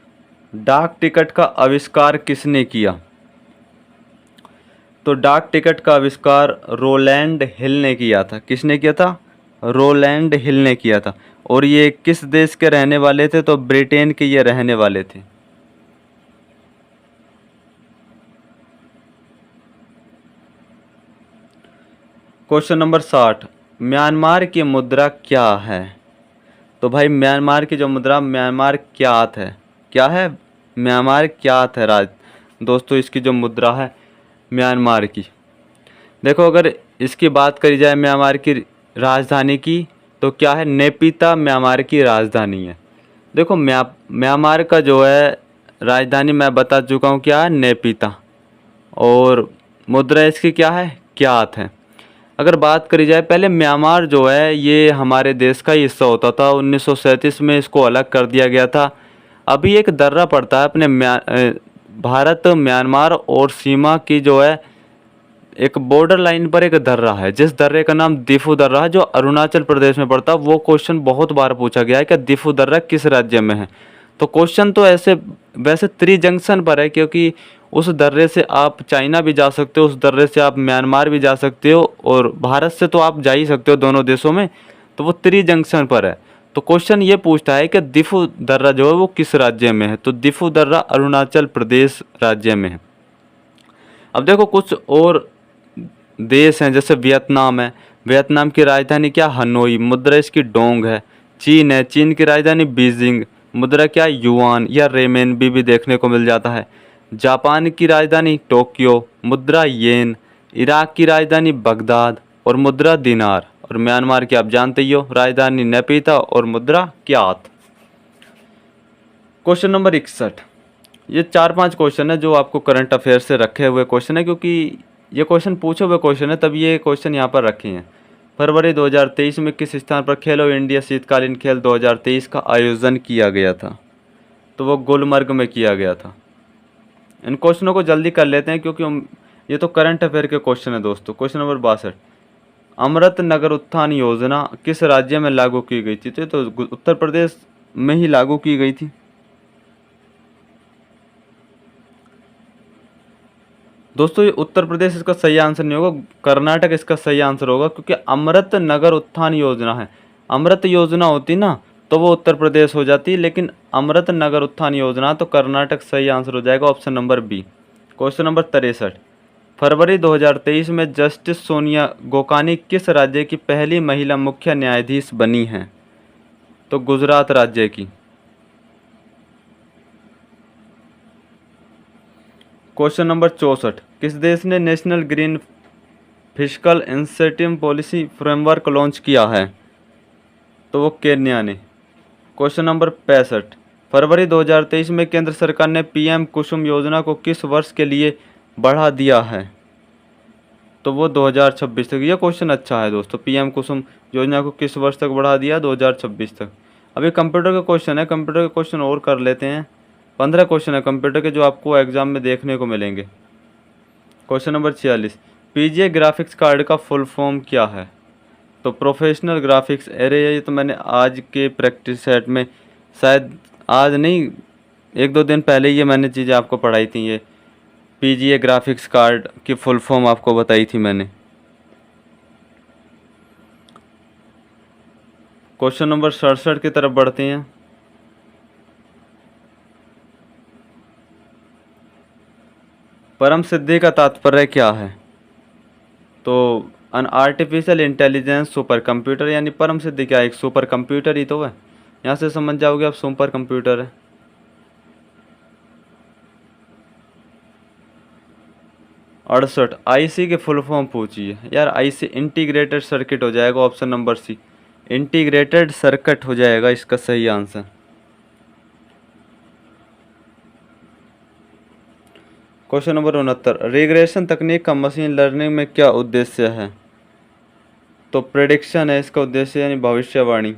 डाक टिकट का आविष्कार किसने किया? तो डाक टिकट का आविष्कार रोलैंड हिल ने किया था। किसने किया था? रोलैंड हिल ने किया था। और ये किस देश के रहने वाले थे? तो ब्रिटेन के ये रहने वाले थे। क्वेश्चन नंबर 60, म्यांमार की मुद्रा क्या है? तो भाई म्यांमार की जो मुद्रा म्यांमार क्यात है। क्या है? म्यांमार क्यात है दोस्तों इसकी जो मुद्रा है म्यांमार की। देखो अगर इसकी बात करी जाए म्यांमार की राजधानी की तो क्या है? नेपिता म्यांमार की राजधानी है। देखो म्यांमार का जो है राजधानी मैं बता चुका हूँ क्या है? नेपिता। और मुद्रा इसकी क्या है? क्यात है। अगर बात करी जाए पहले म्यांमार जो है ये हमारे देश का हिस्सा होता था। 1937 में इसको अलग कर दिया गया था। अभी एक दर्रा पड़ता है अपने भारत म्यांमार और सीमा की जो है एक बॉर्डर लाइन पर एक दर्रा है, जिस दर्रे का नाम दिफू दर्रा है जो अरुणाचल प्रदेश में पड़ता है। वो क्वेश्चन बहुत बार पूछा गया है कि दिफू दर्रा किस राज्य में है। तो क्वेश्चन तो ऐसे वैसे त्रिजंक्शन पर है, क्योंकि उस दर्रे से आप चाइना भी जा सकते हो, उस दर्रे से आप म्यांमार भी जा सकते हो, और भारत से तो आप जा ही सकते हो दोनों देशों में। तो वो त्रिजंक्शन पर है। तो क्वेश्चन ये पूछता है कि दिफू दर्रा जो है वो किस राज्य में है? तो दिफू दर्रा अरुणाचल प्रदेश राज्य में है। अब देखो कुछ और देश हैं, जैसे वियतनाम है। वियतनाम की राजधानी क्या? हनोई। मुद्रा इसकी डोंग है। चीन है, चीन की राजधानी बीजिंग। मुद्रा क्या? युआन या रेमेनबी भी देखने को मिल जाता है। जापान की राजधानी टोक्यो, मुद्रा येन। इराक की राजधानी बगदाद और मुद्रा दिनार। और म्यांमार की आप जानते ही हो राजधानी नेपिता और मुद्रा क्यात। क्वेश्चन नंबर 61, ये 4-5 क्वेश्चन है जो आपको करंट अफेयर से रखे हुए क्वेश्चन है, क्योंकि ये क्वेश्चन पूछे हुए क्वेश्चन है तब ये क्वेश्चन यहाँ पर रखे हैं। फरवरी 2023 में किस स्थान पर खेलो इंडिया शीतकालीन खेल 2023 का आयोजन किया गया था? तो वो गुलमर्ग में किया गया था। इन क्वेश्चनों को जल्दी कर लेते हैं क्योंकि ये तो करंट अफेयर के क्वेश्चन है दोस्तों। क्वेश्चन नंबर 62, अमृत नगर उत्थान योजना किस राज्य में लागू की गई थी? तो उत्तर प्रदेश में ही लागू की गई थी। दोस्तों ये उत्तर प्रदेश इसका सही आंसर नहीं होगा, कर्नाटक इसका सही आंसर होगा, क्योंकि अमृत नगर उत्थान योजना है। अमृत योजना होती ना तो वो उत्तर प्रदेश हो जाती, लेकिन अमृत नगर उत्थान योजना तो कर्नाटक सही आंसर हो जाएगा, option number B. Question number 63, फरवरी 2023 में जस्टिस सोनिया गोकानी किस राज्य की पहली महिला मुख्य न्यायाधीश बनी हैं? तो गुजरात राज्य की। क्वेश्चन नंबर 64, किस देश ने national green fiscal incentive policy framework launch किया है? तो वो केन्या ने। क्वेश्चन नंबर 65, फरवरी 2023 में केंद्र सरकार ने पीएम कुसुम योजना को किस वर्ष के लिए बढ़ा दिया है? तो वो 2026 तक। यह क्वेश्चन अच्छा है दोस्तों, पीएम कुसुम योजना को किस वर्ष तक बढ़ा दिया? 2026 तक। अभी कंप्यूटर का क्वेश्चन है, कंप्यूटर के क्वेश्चन और कर लेते हैं। 15 क्वेश्चन है कंप्यूटर के जो आपको एग्जाम में देखने को मिलेंगे। Question number 46, PGA graphics card का फुल फॉर्म क्या है? तो प्रोफेशनल ग्राफिक्स एरे। ये तो मैंने आज के प्रैक्टिस सेट में, शायद आज नहीं 1-2 दिन पहले ये मैंने चीज़ें आपको पढ़ाई थी। ये पीजीए ग्राफिक्स कार्ड की फुल फॉर्म आपको बताई थी मैंने। क्वेश्चन नंबर 67 की तरफ बढ़ते हैं। परम सिद्धि का तात्पर्य क्या है? तो अन आर्टिफिशियल इंटेलिजेंस सुपर कंप्यूटर, यानी परम सिद्धि क्या है? एक सुपर कंप्यूटर ही तो है। यहाँ से समझ जाओगे आप सुपर कंप्यूटर है। 68, आईसी के फुल फॉर्म पूछिए। यार आईसी इंटीग्रेटेड सर्किट हो जाएगा, option number C. Integrated circuit हो जाएगा इसका सही आंसर। क्वेश्चन नंबर 69, रिग्रेशन तकनीक का मशीन लर्निंग में क्या उद्देश्य है? तो प्रेडिक्शन है इसका उद्देश्य, यानी भविष्यवाणी।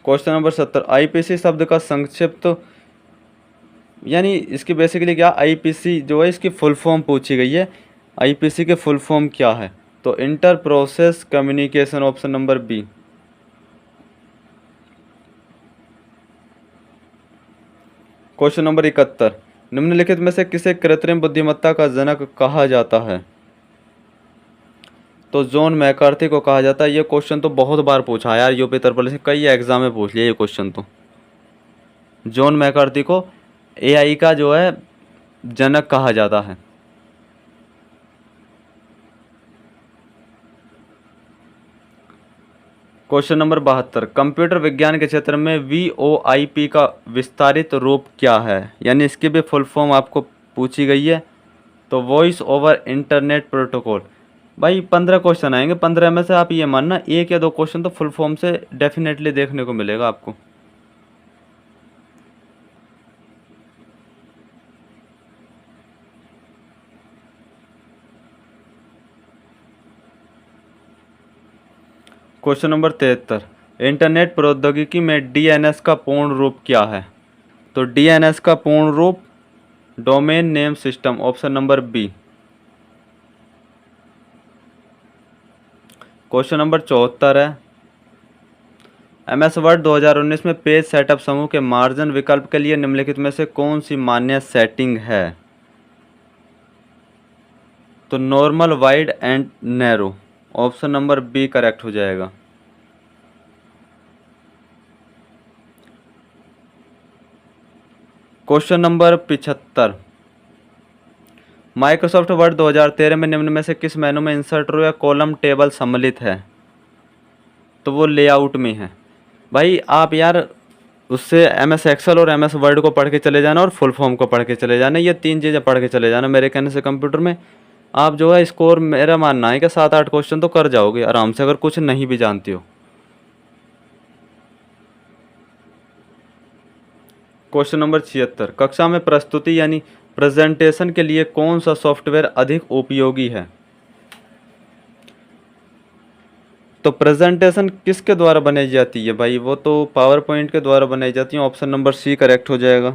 क्वेश्चन नंबर 70, आईपीसी शब्द का संक्षिप्त, यानी इसकी बेसिकली क्या, आईपीसी जो है इसकी फुल फॉर्म पूछी गई है। आईपीसी के फुल फॉर्म क्या है? तो inter process communication, option number B. Question number 71, निम्नलिखित में से किसे कृत्रिम बुद्धिमत्ता का जनक कहा जाता है? तो जॉन मैकार्थी को कहा जाता है। ये क्वेश्चन तो बहुत बार पूछा है यार, यूपी उत्तर प्रदेश से कई एग्जाम में पूछ लिया ये क्वेश्चन तो। जॉन मैकार्थी को एआई का जो है जनक कहा जाता है। क्वेश्चन नंबर 72, कंप्यूटर विज्ञान के क्षेत्र में वीओआईपी का विस्तारित रूप क्या है? यानी इसकी भी फुल फॉर्म आपको पूछी गई है। तो वॉइस ओवर इंटरनेट प्रोटोकॉल। भाई 15 क्वेश्चन आएंगे, 15 में से आप ये मानना 1 या 2 क्वेश्चन तो फुल फॉर्म से डेफिनेटली देखने को मिलेगा आपको। क्वेश्चन नंबर 73, इंटरनेट प्रौद्योगिकी में डीएनएस का पूर्ण रूप क्या है? तो डीएनएस का पूर्ण रूप domain name system, option number B. Question number 74 है, एमएस वर्ड 2019 में पेज सेटअप समूह के मार्जिन विकल्प के लिए निम्नलिखित में से कौन सी मान्य सेटिंग है? तो normal, wide and narrow, option number B correct हो जाएगा। क्वेश्चन नंबर 75, माइक्रोसॉफ्ट वर्ड 2013 में निम्न में से किस मेनू में इंसर्ट रो या कॉलम टेबल सम्मिलित है? तो वो लेआउट में है। भाई आप यार उससे एमएस एक्सेल और एमएस वर्ड को पढ़ के चले जाना और फुल फॉर्म को पढ़ के चले जाना, ये 3 चीज़ें पढ़ के चले जाना मेरे कहने से। कंप्यूटर में आप जो है स्कोर, मेरा मानना है कि 7-8 क्वेश्चन तो कर जाओगे आराम से, अगर कुछ नहीं भी जानते हो। क्वेश्चन नंबर 76, कक्षा में प्रस्तुति यानी प्रेजेंटेशन के लिए कौन सा सॉफ्टवेयर अधिक उपयोगी है? तो प्रेजेंटेशन किसके द्वारा बनाई जाती है भाई? वो तो पावर पॉइंट के द्वारा बनाई जाती है। ऑप्शन नंबर सी करेक्ट हो जाएगा।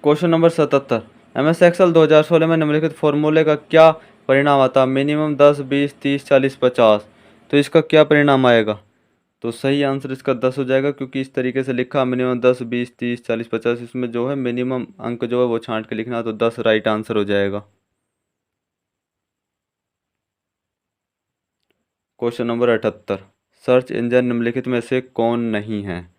क्वेश्चन नंबर 77, MS एक्सेल 2016 में निम्नलिखित फॉर्मूले का क्या परिणाम आता? मिनिमम 10, 20, 30, 40, 50। तो इसका क्या परिणाम आएगा? तो सही आंसर इसका 10 हो जाएगा, क्योंकि इस तरीके से लिखा मिनिमम 10, 20, 30, 40, 50। इसमें जो है मिनिमम अंक जो है वो छांट के लिखना, तो 10 राइट आंसर हो जाएगा। क्वेश्चन नंबर 78, सर्च इंजन निम्नलिखित में से कौन नहीं है?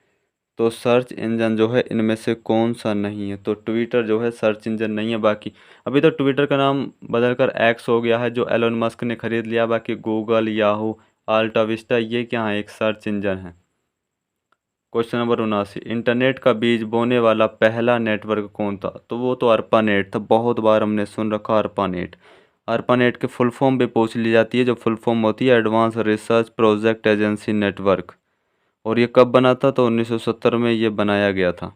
तो सर्च इंजन जो है इनमें से कौन सा नहीं है? तो ट्विटर जो है सर्च इंजन नहीं है। बाकी अभी तो ट्विटर का नाम बदलकर एक्स हो गया है, जो एलोन मस्क ने खरीद लिया। बाकी गूगल, याहू, अल्टा विस्टा ये क्या है? एक सर्च इंजन है। क्वेश्चन नंबर 79, इंटरनेट का बीज बोने वाला पहला नेटवर्क कौन था? तो वो तो अर्पानेट था। बहुत बार हमने सुन रखा अर्पानेट। अर्पानेट के फुल फॉर्म भी पूछ ली जाती है, जो फुल फॉर्म होती है advance research project agency network. और ये कब बना था? तो 1970 में ये बनाया गया था।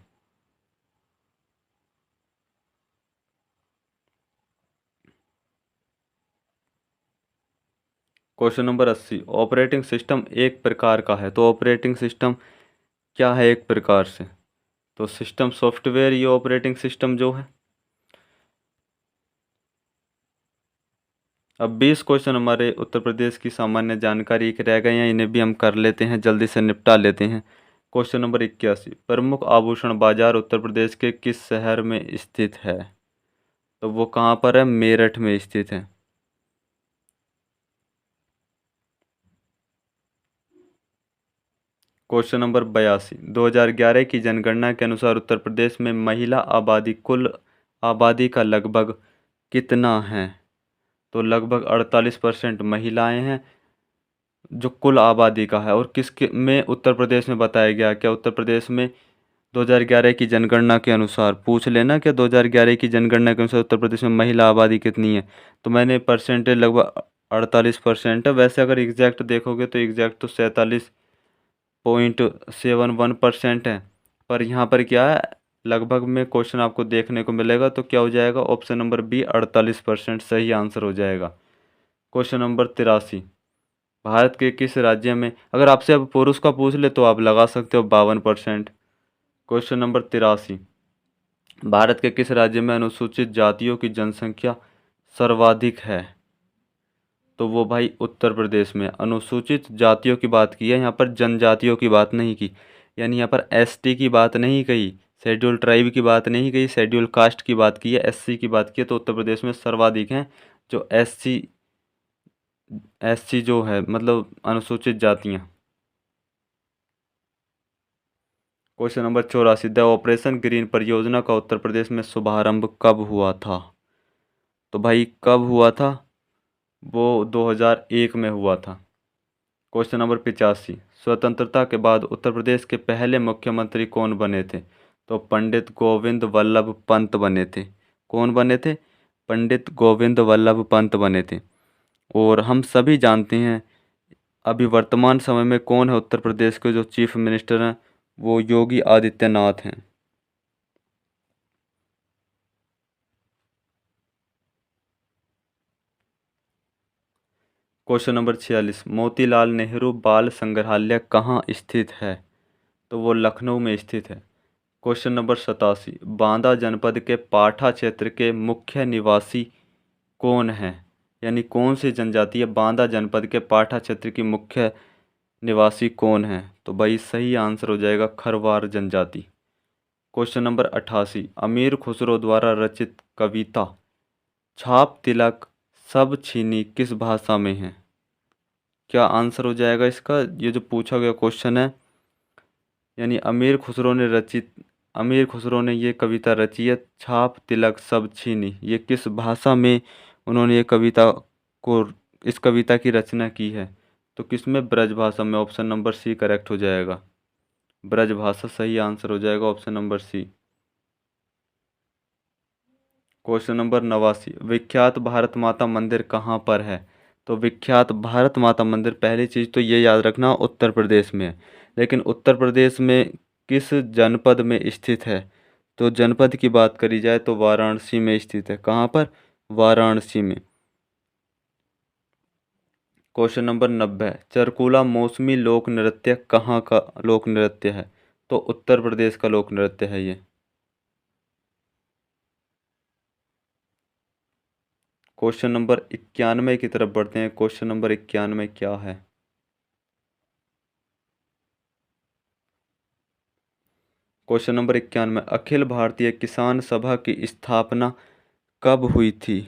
क्वेश्चन नंबर 80, ऑपरेटिंग सिस्टम एक प्रकार का है। तो ऑपरेटिंग सिस्टम क्या है एक प्रकार से? तो सिस्टम सॉफ्टवेयर ये ऑपरेटिंग सिस्टम जो है। अब 20 क्वेश्चन हमारे उत्तर प्रदेश की सामान्य जानकारी के रह गए हैं, इन्हें भी हम कर लेते हैं, जल्दी से निपटा लेते हैं। क्वेश्चन नंबर 81, प्रमुख आभूषण बाजार उत्तर प्रदेश के किस शहर में स्थित है? तो वो कहाँ पर है? मेरठ में स्थित है। क्वेश्चन नंबर 82, 2011 की जनगणना के अनुसार उत्तर प्रदेश में महिला आबादी कुल आबादी का लगभग कितना है? तो लगभग 48% महिलाएं हैं, जो कुल आबादी का है। और किसके में उत्तर प्रदेश में बताया गया? क्या उत्तर प्रदेश में 2011 की जनगणना के अनुसार पूछ लेना, क्या 2011 की जनगणना के अनुसार उत्तर प्रदेश में महिला आबादी कितनी है? तो मैंने परसेंटेज लगभग 48% है। वैसे अगर एग्जैक्ट देखोगे तो एग्जैक्ट तो 47.71% है। पर यहाँ पर क्या है, लगभग में क्वेश्चन आपको देखने को मिलेगा। तो क्या हो जाएगा? ऑप्शन नंबर बी 48% सही आंसर हो जाएगा। क्वेश्चन नंबर 83, भारत के किस राज्य में, अगर आपसे अब पुरुष का पूछ ले तो आप लगा सकते हो 52%। क्वेश्चन नंबर 83, भारत के किस राज्य में अनुसूचित जातियों की जनसंख्या सर्वाधिक है? तो वो भाई उत्तर प्रदेश में। अनुसूचित जातियों की बात की है यहाँ पर, जनजातियों की बात नहीं की। यानी यहाँ पर एसटी की बात नहीं कही, शेड्यूल ट्राइब की बात नहीं कही, शेड्यूल कास्ट की बात की है, एससी की बात की है। तो उत्तर प्रदेश में सर्वाधिक हैं जो एससी एससी जो है, मतलब अनुसूचित जातियाँ। Question number 84, the operation green परियोजना का उत्तर प्रदेश में शुभारंभ कब हुआ था? तो भाई कब हुआ था? वो 2001 में हुआ था। क्वेश्चन नंबर 85, स्वतंत्रता के बाद उत्तर प्रदेश के पहले मुख्यमंत्री कौन बने थे? तो पंडित गोविंद वल्लभ पंत बने थे। कौन बने थे? पंडित गोविंद वल्लभ पंत बने थे। और हम सभी जानते हैं अभी वर्तमान समय में कौन है उत्तर प्रदेश के जो चीफ मिनिस्टर हैं? वो योगी आदित्यनाथ हैं। क्वेश्चन नंबर 46, मोतीलाल नेहरू बाल संग्रहालय कहाँ स्थित है? तो वो लखनऊ में स्थित है। क्वेश्चन नंबर 87, बांदा जनपद के पाठा क्षेत्र के मुख्य निवासी कौन हैं? यानी कौन सी जनजाति है बांदा जनपद के पाठा क्षेत्र की मुख्य निवासी कौन है? तो भाई सही आंसर हो जाएगा खरवार जनजाति। क्वेश्चन नंबर 88, अमीर खुसरो द्वारा रचित कविता छाप तिलक सब छीनी किस भाषा में है? क्या आंसर हो जाएगा इसका? ये जो पूछा गया क्वेश्चन है, यानी अमीर खुसरो ने ये कविता रची है छाप तिलक सब छीनी, ये किस भाषा में उन्होंने ये कविता को इस कविता की रचना की है? तो किसमें? ब्रज भाषा में। ऑप्शन नंबर सी करेक्ट हो जाएगा। ब्रज भाषा सही आंसर हो जाएगा, option number C. Question number 89, विख्यात भारत माता मंदिर कहाँ पर है? तो विख्यात भारत माता मंदिर, पहली चीज़ तो ये याद रखना उत्तर प्रदेश में है। लेकिन उत्तर प्रदेश में किस जनपद में स्थित है? तो जनपद की बात करी जाए तो वाराणसी में स्थित है। कहाँ पर? वाराणसी में। क्वेश्चन नंबर 90, चरकुला मौसमी लोक नृत्य कहाँ का लोक नृत्य है? तो उत्तर प्रदेश का लोक नृत्य है ये। क्वेश्चन नंबर 91 की तरफ बढ़ते हैं। क्वेश्चन नंबर 91 क्या है? क्वेश्चन नंबर 91, अखिल भारतीय किसान सभा की स्थापना कब हुई थी?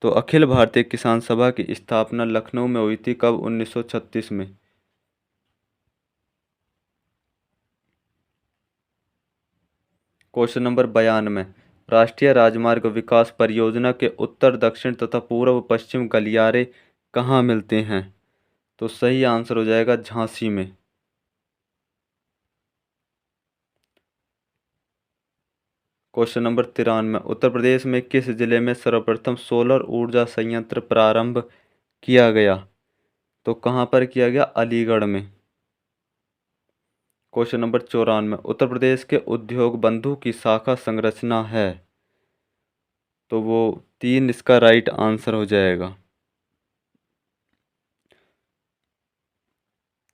तो अखिल भारतीय किसान सभा की स्थापना लखनऊ में हुई थी। कब? 1936 में। क्वेश्चन नंबर 92, राष्ट्रीय राजमार्ग विकास परियोजना के उत्तर दक्षिण तथा पूर्व पश्चिम गलियारे कहाँ मिलते हैं? तो सही आंसर हो जाएगा झांसी में। क्वेश्चन नंबर 93, उत्तर प्रदेश में किस जिले में सर्वप्रथम सोलर ऊर्जा संयंत्र प्रारंभ किया गया? तो कहाँ पर किया गया? अलीगढ़ में। क्वेश्चन नंबर 94, उत्तर प्रदेश के उद्योग बंधु की शाखा संरचना है? तो वो 3 इसका राइट आंसर हो जाएगा।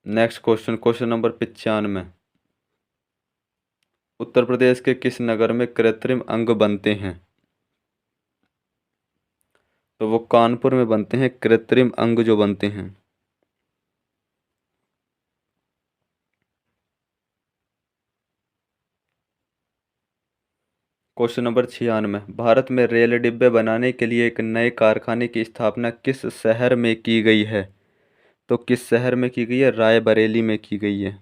Next question, question number 95, Uttar Pradesh के किस नगर में कृत्रिम अंग बनते हैं? तो वो कानपुर में बनते हैं, कृत्रिम अंग जो बनते हैं। क्वेश्चन नंबर 96, भारत में रेल डिब्बे बनाने के लिए एक नए कारखाने की स्थापना किस शहर में की गई है? तो किस शहर में की गई है? रायबरेली में की गई है।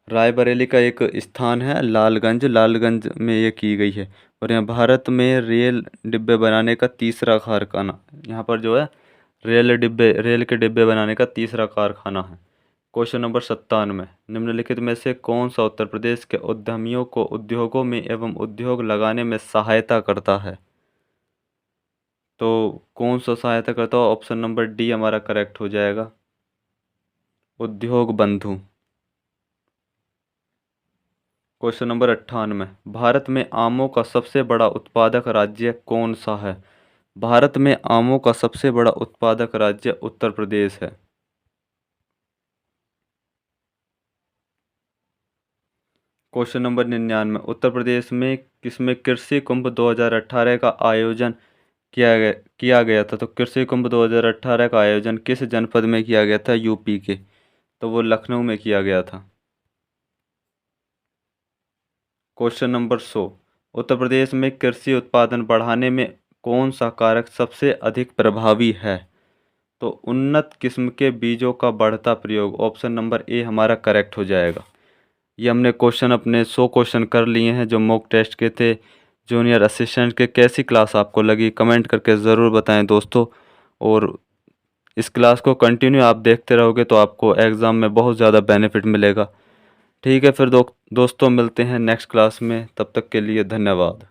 रायबरेली का एक स्थान है लालगंज, लालगंज में ये की गई है। और यहाँ भारत में रेल डिब्बे बनाने का तीसरा कारखाना, यहाँ पर जो है रेल के डिब्बे बनाने का तीसरा कारखाना है। क्वेश्चन नंबर 97, निम्नलिखित में से कौन सा उत्तर प्रदेश के उद्यमियों को उद्योगों में एवं उद्योग लगाने में सहायता करता है? तो कौन सा सहायता करता है? ऑप्शन नंबर डी हमारा करेक्ट हो जाएगा, उद्योग बंधु। क्वेश्चन नंबर 98, भारत में आमों का सबसे बड़ा उत्पादक राज्य कौन सा है? भारत में आमों का सबसे बड़ा उत्पादक राज्य उत्तर प्रदेश है। क्वेश्चन नंबर 99, उत्तर प्रदेश में किसमें कृषि कुंभ 2018 का आयोजन किया गया था? तो कृषि कुंभ 2018 का आयोजन किस जनपद में किया गया था? यूपी के। तो वो लखनऊ में किया गया था। क्वेश्चन नंबर 100, उत्तर प्रदेश में कृषि उत्पादन बढ़ाने में कौन सा कारक सबसे अधिक प्रभावी है? तो उन्नत किस्म के बीजों का बढ़ता प्रयोग, ऑप्शन नंबर ए हमारा करेक्ट हो जाएगा। ये हमने क्वेश्चन अपने 100 क्वेश्चन कर लिए हैं जो मॉक टेस्ट के थे जूनियर असिस्टेंट के। कैसी क्लास आपको लगी कमेंट करके ज़रूर बताएं दोस्तों। और इस क्लास को कंटिन्यू आप देखते रहोगे तो आपको एग्ज़ाम में बहुत ज़्यादा बेनिफिट मिलेगा। ठीक है फिर दोस्तों, मिलते हैं नेक्स्ट क्लास में, तब तक के लिए धन्यवाद।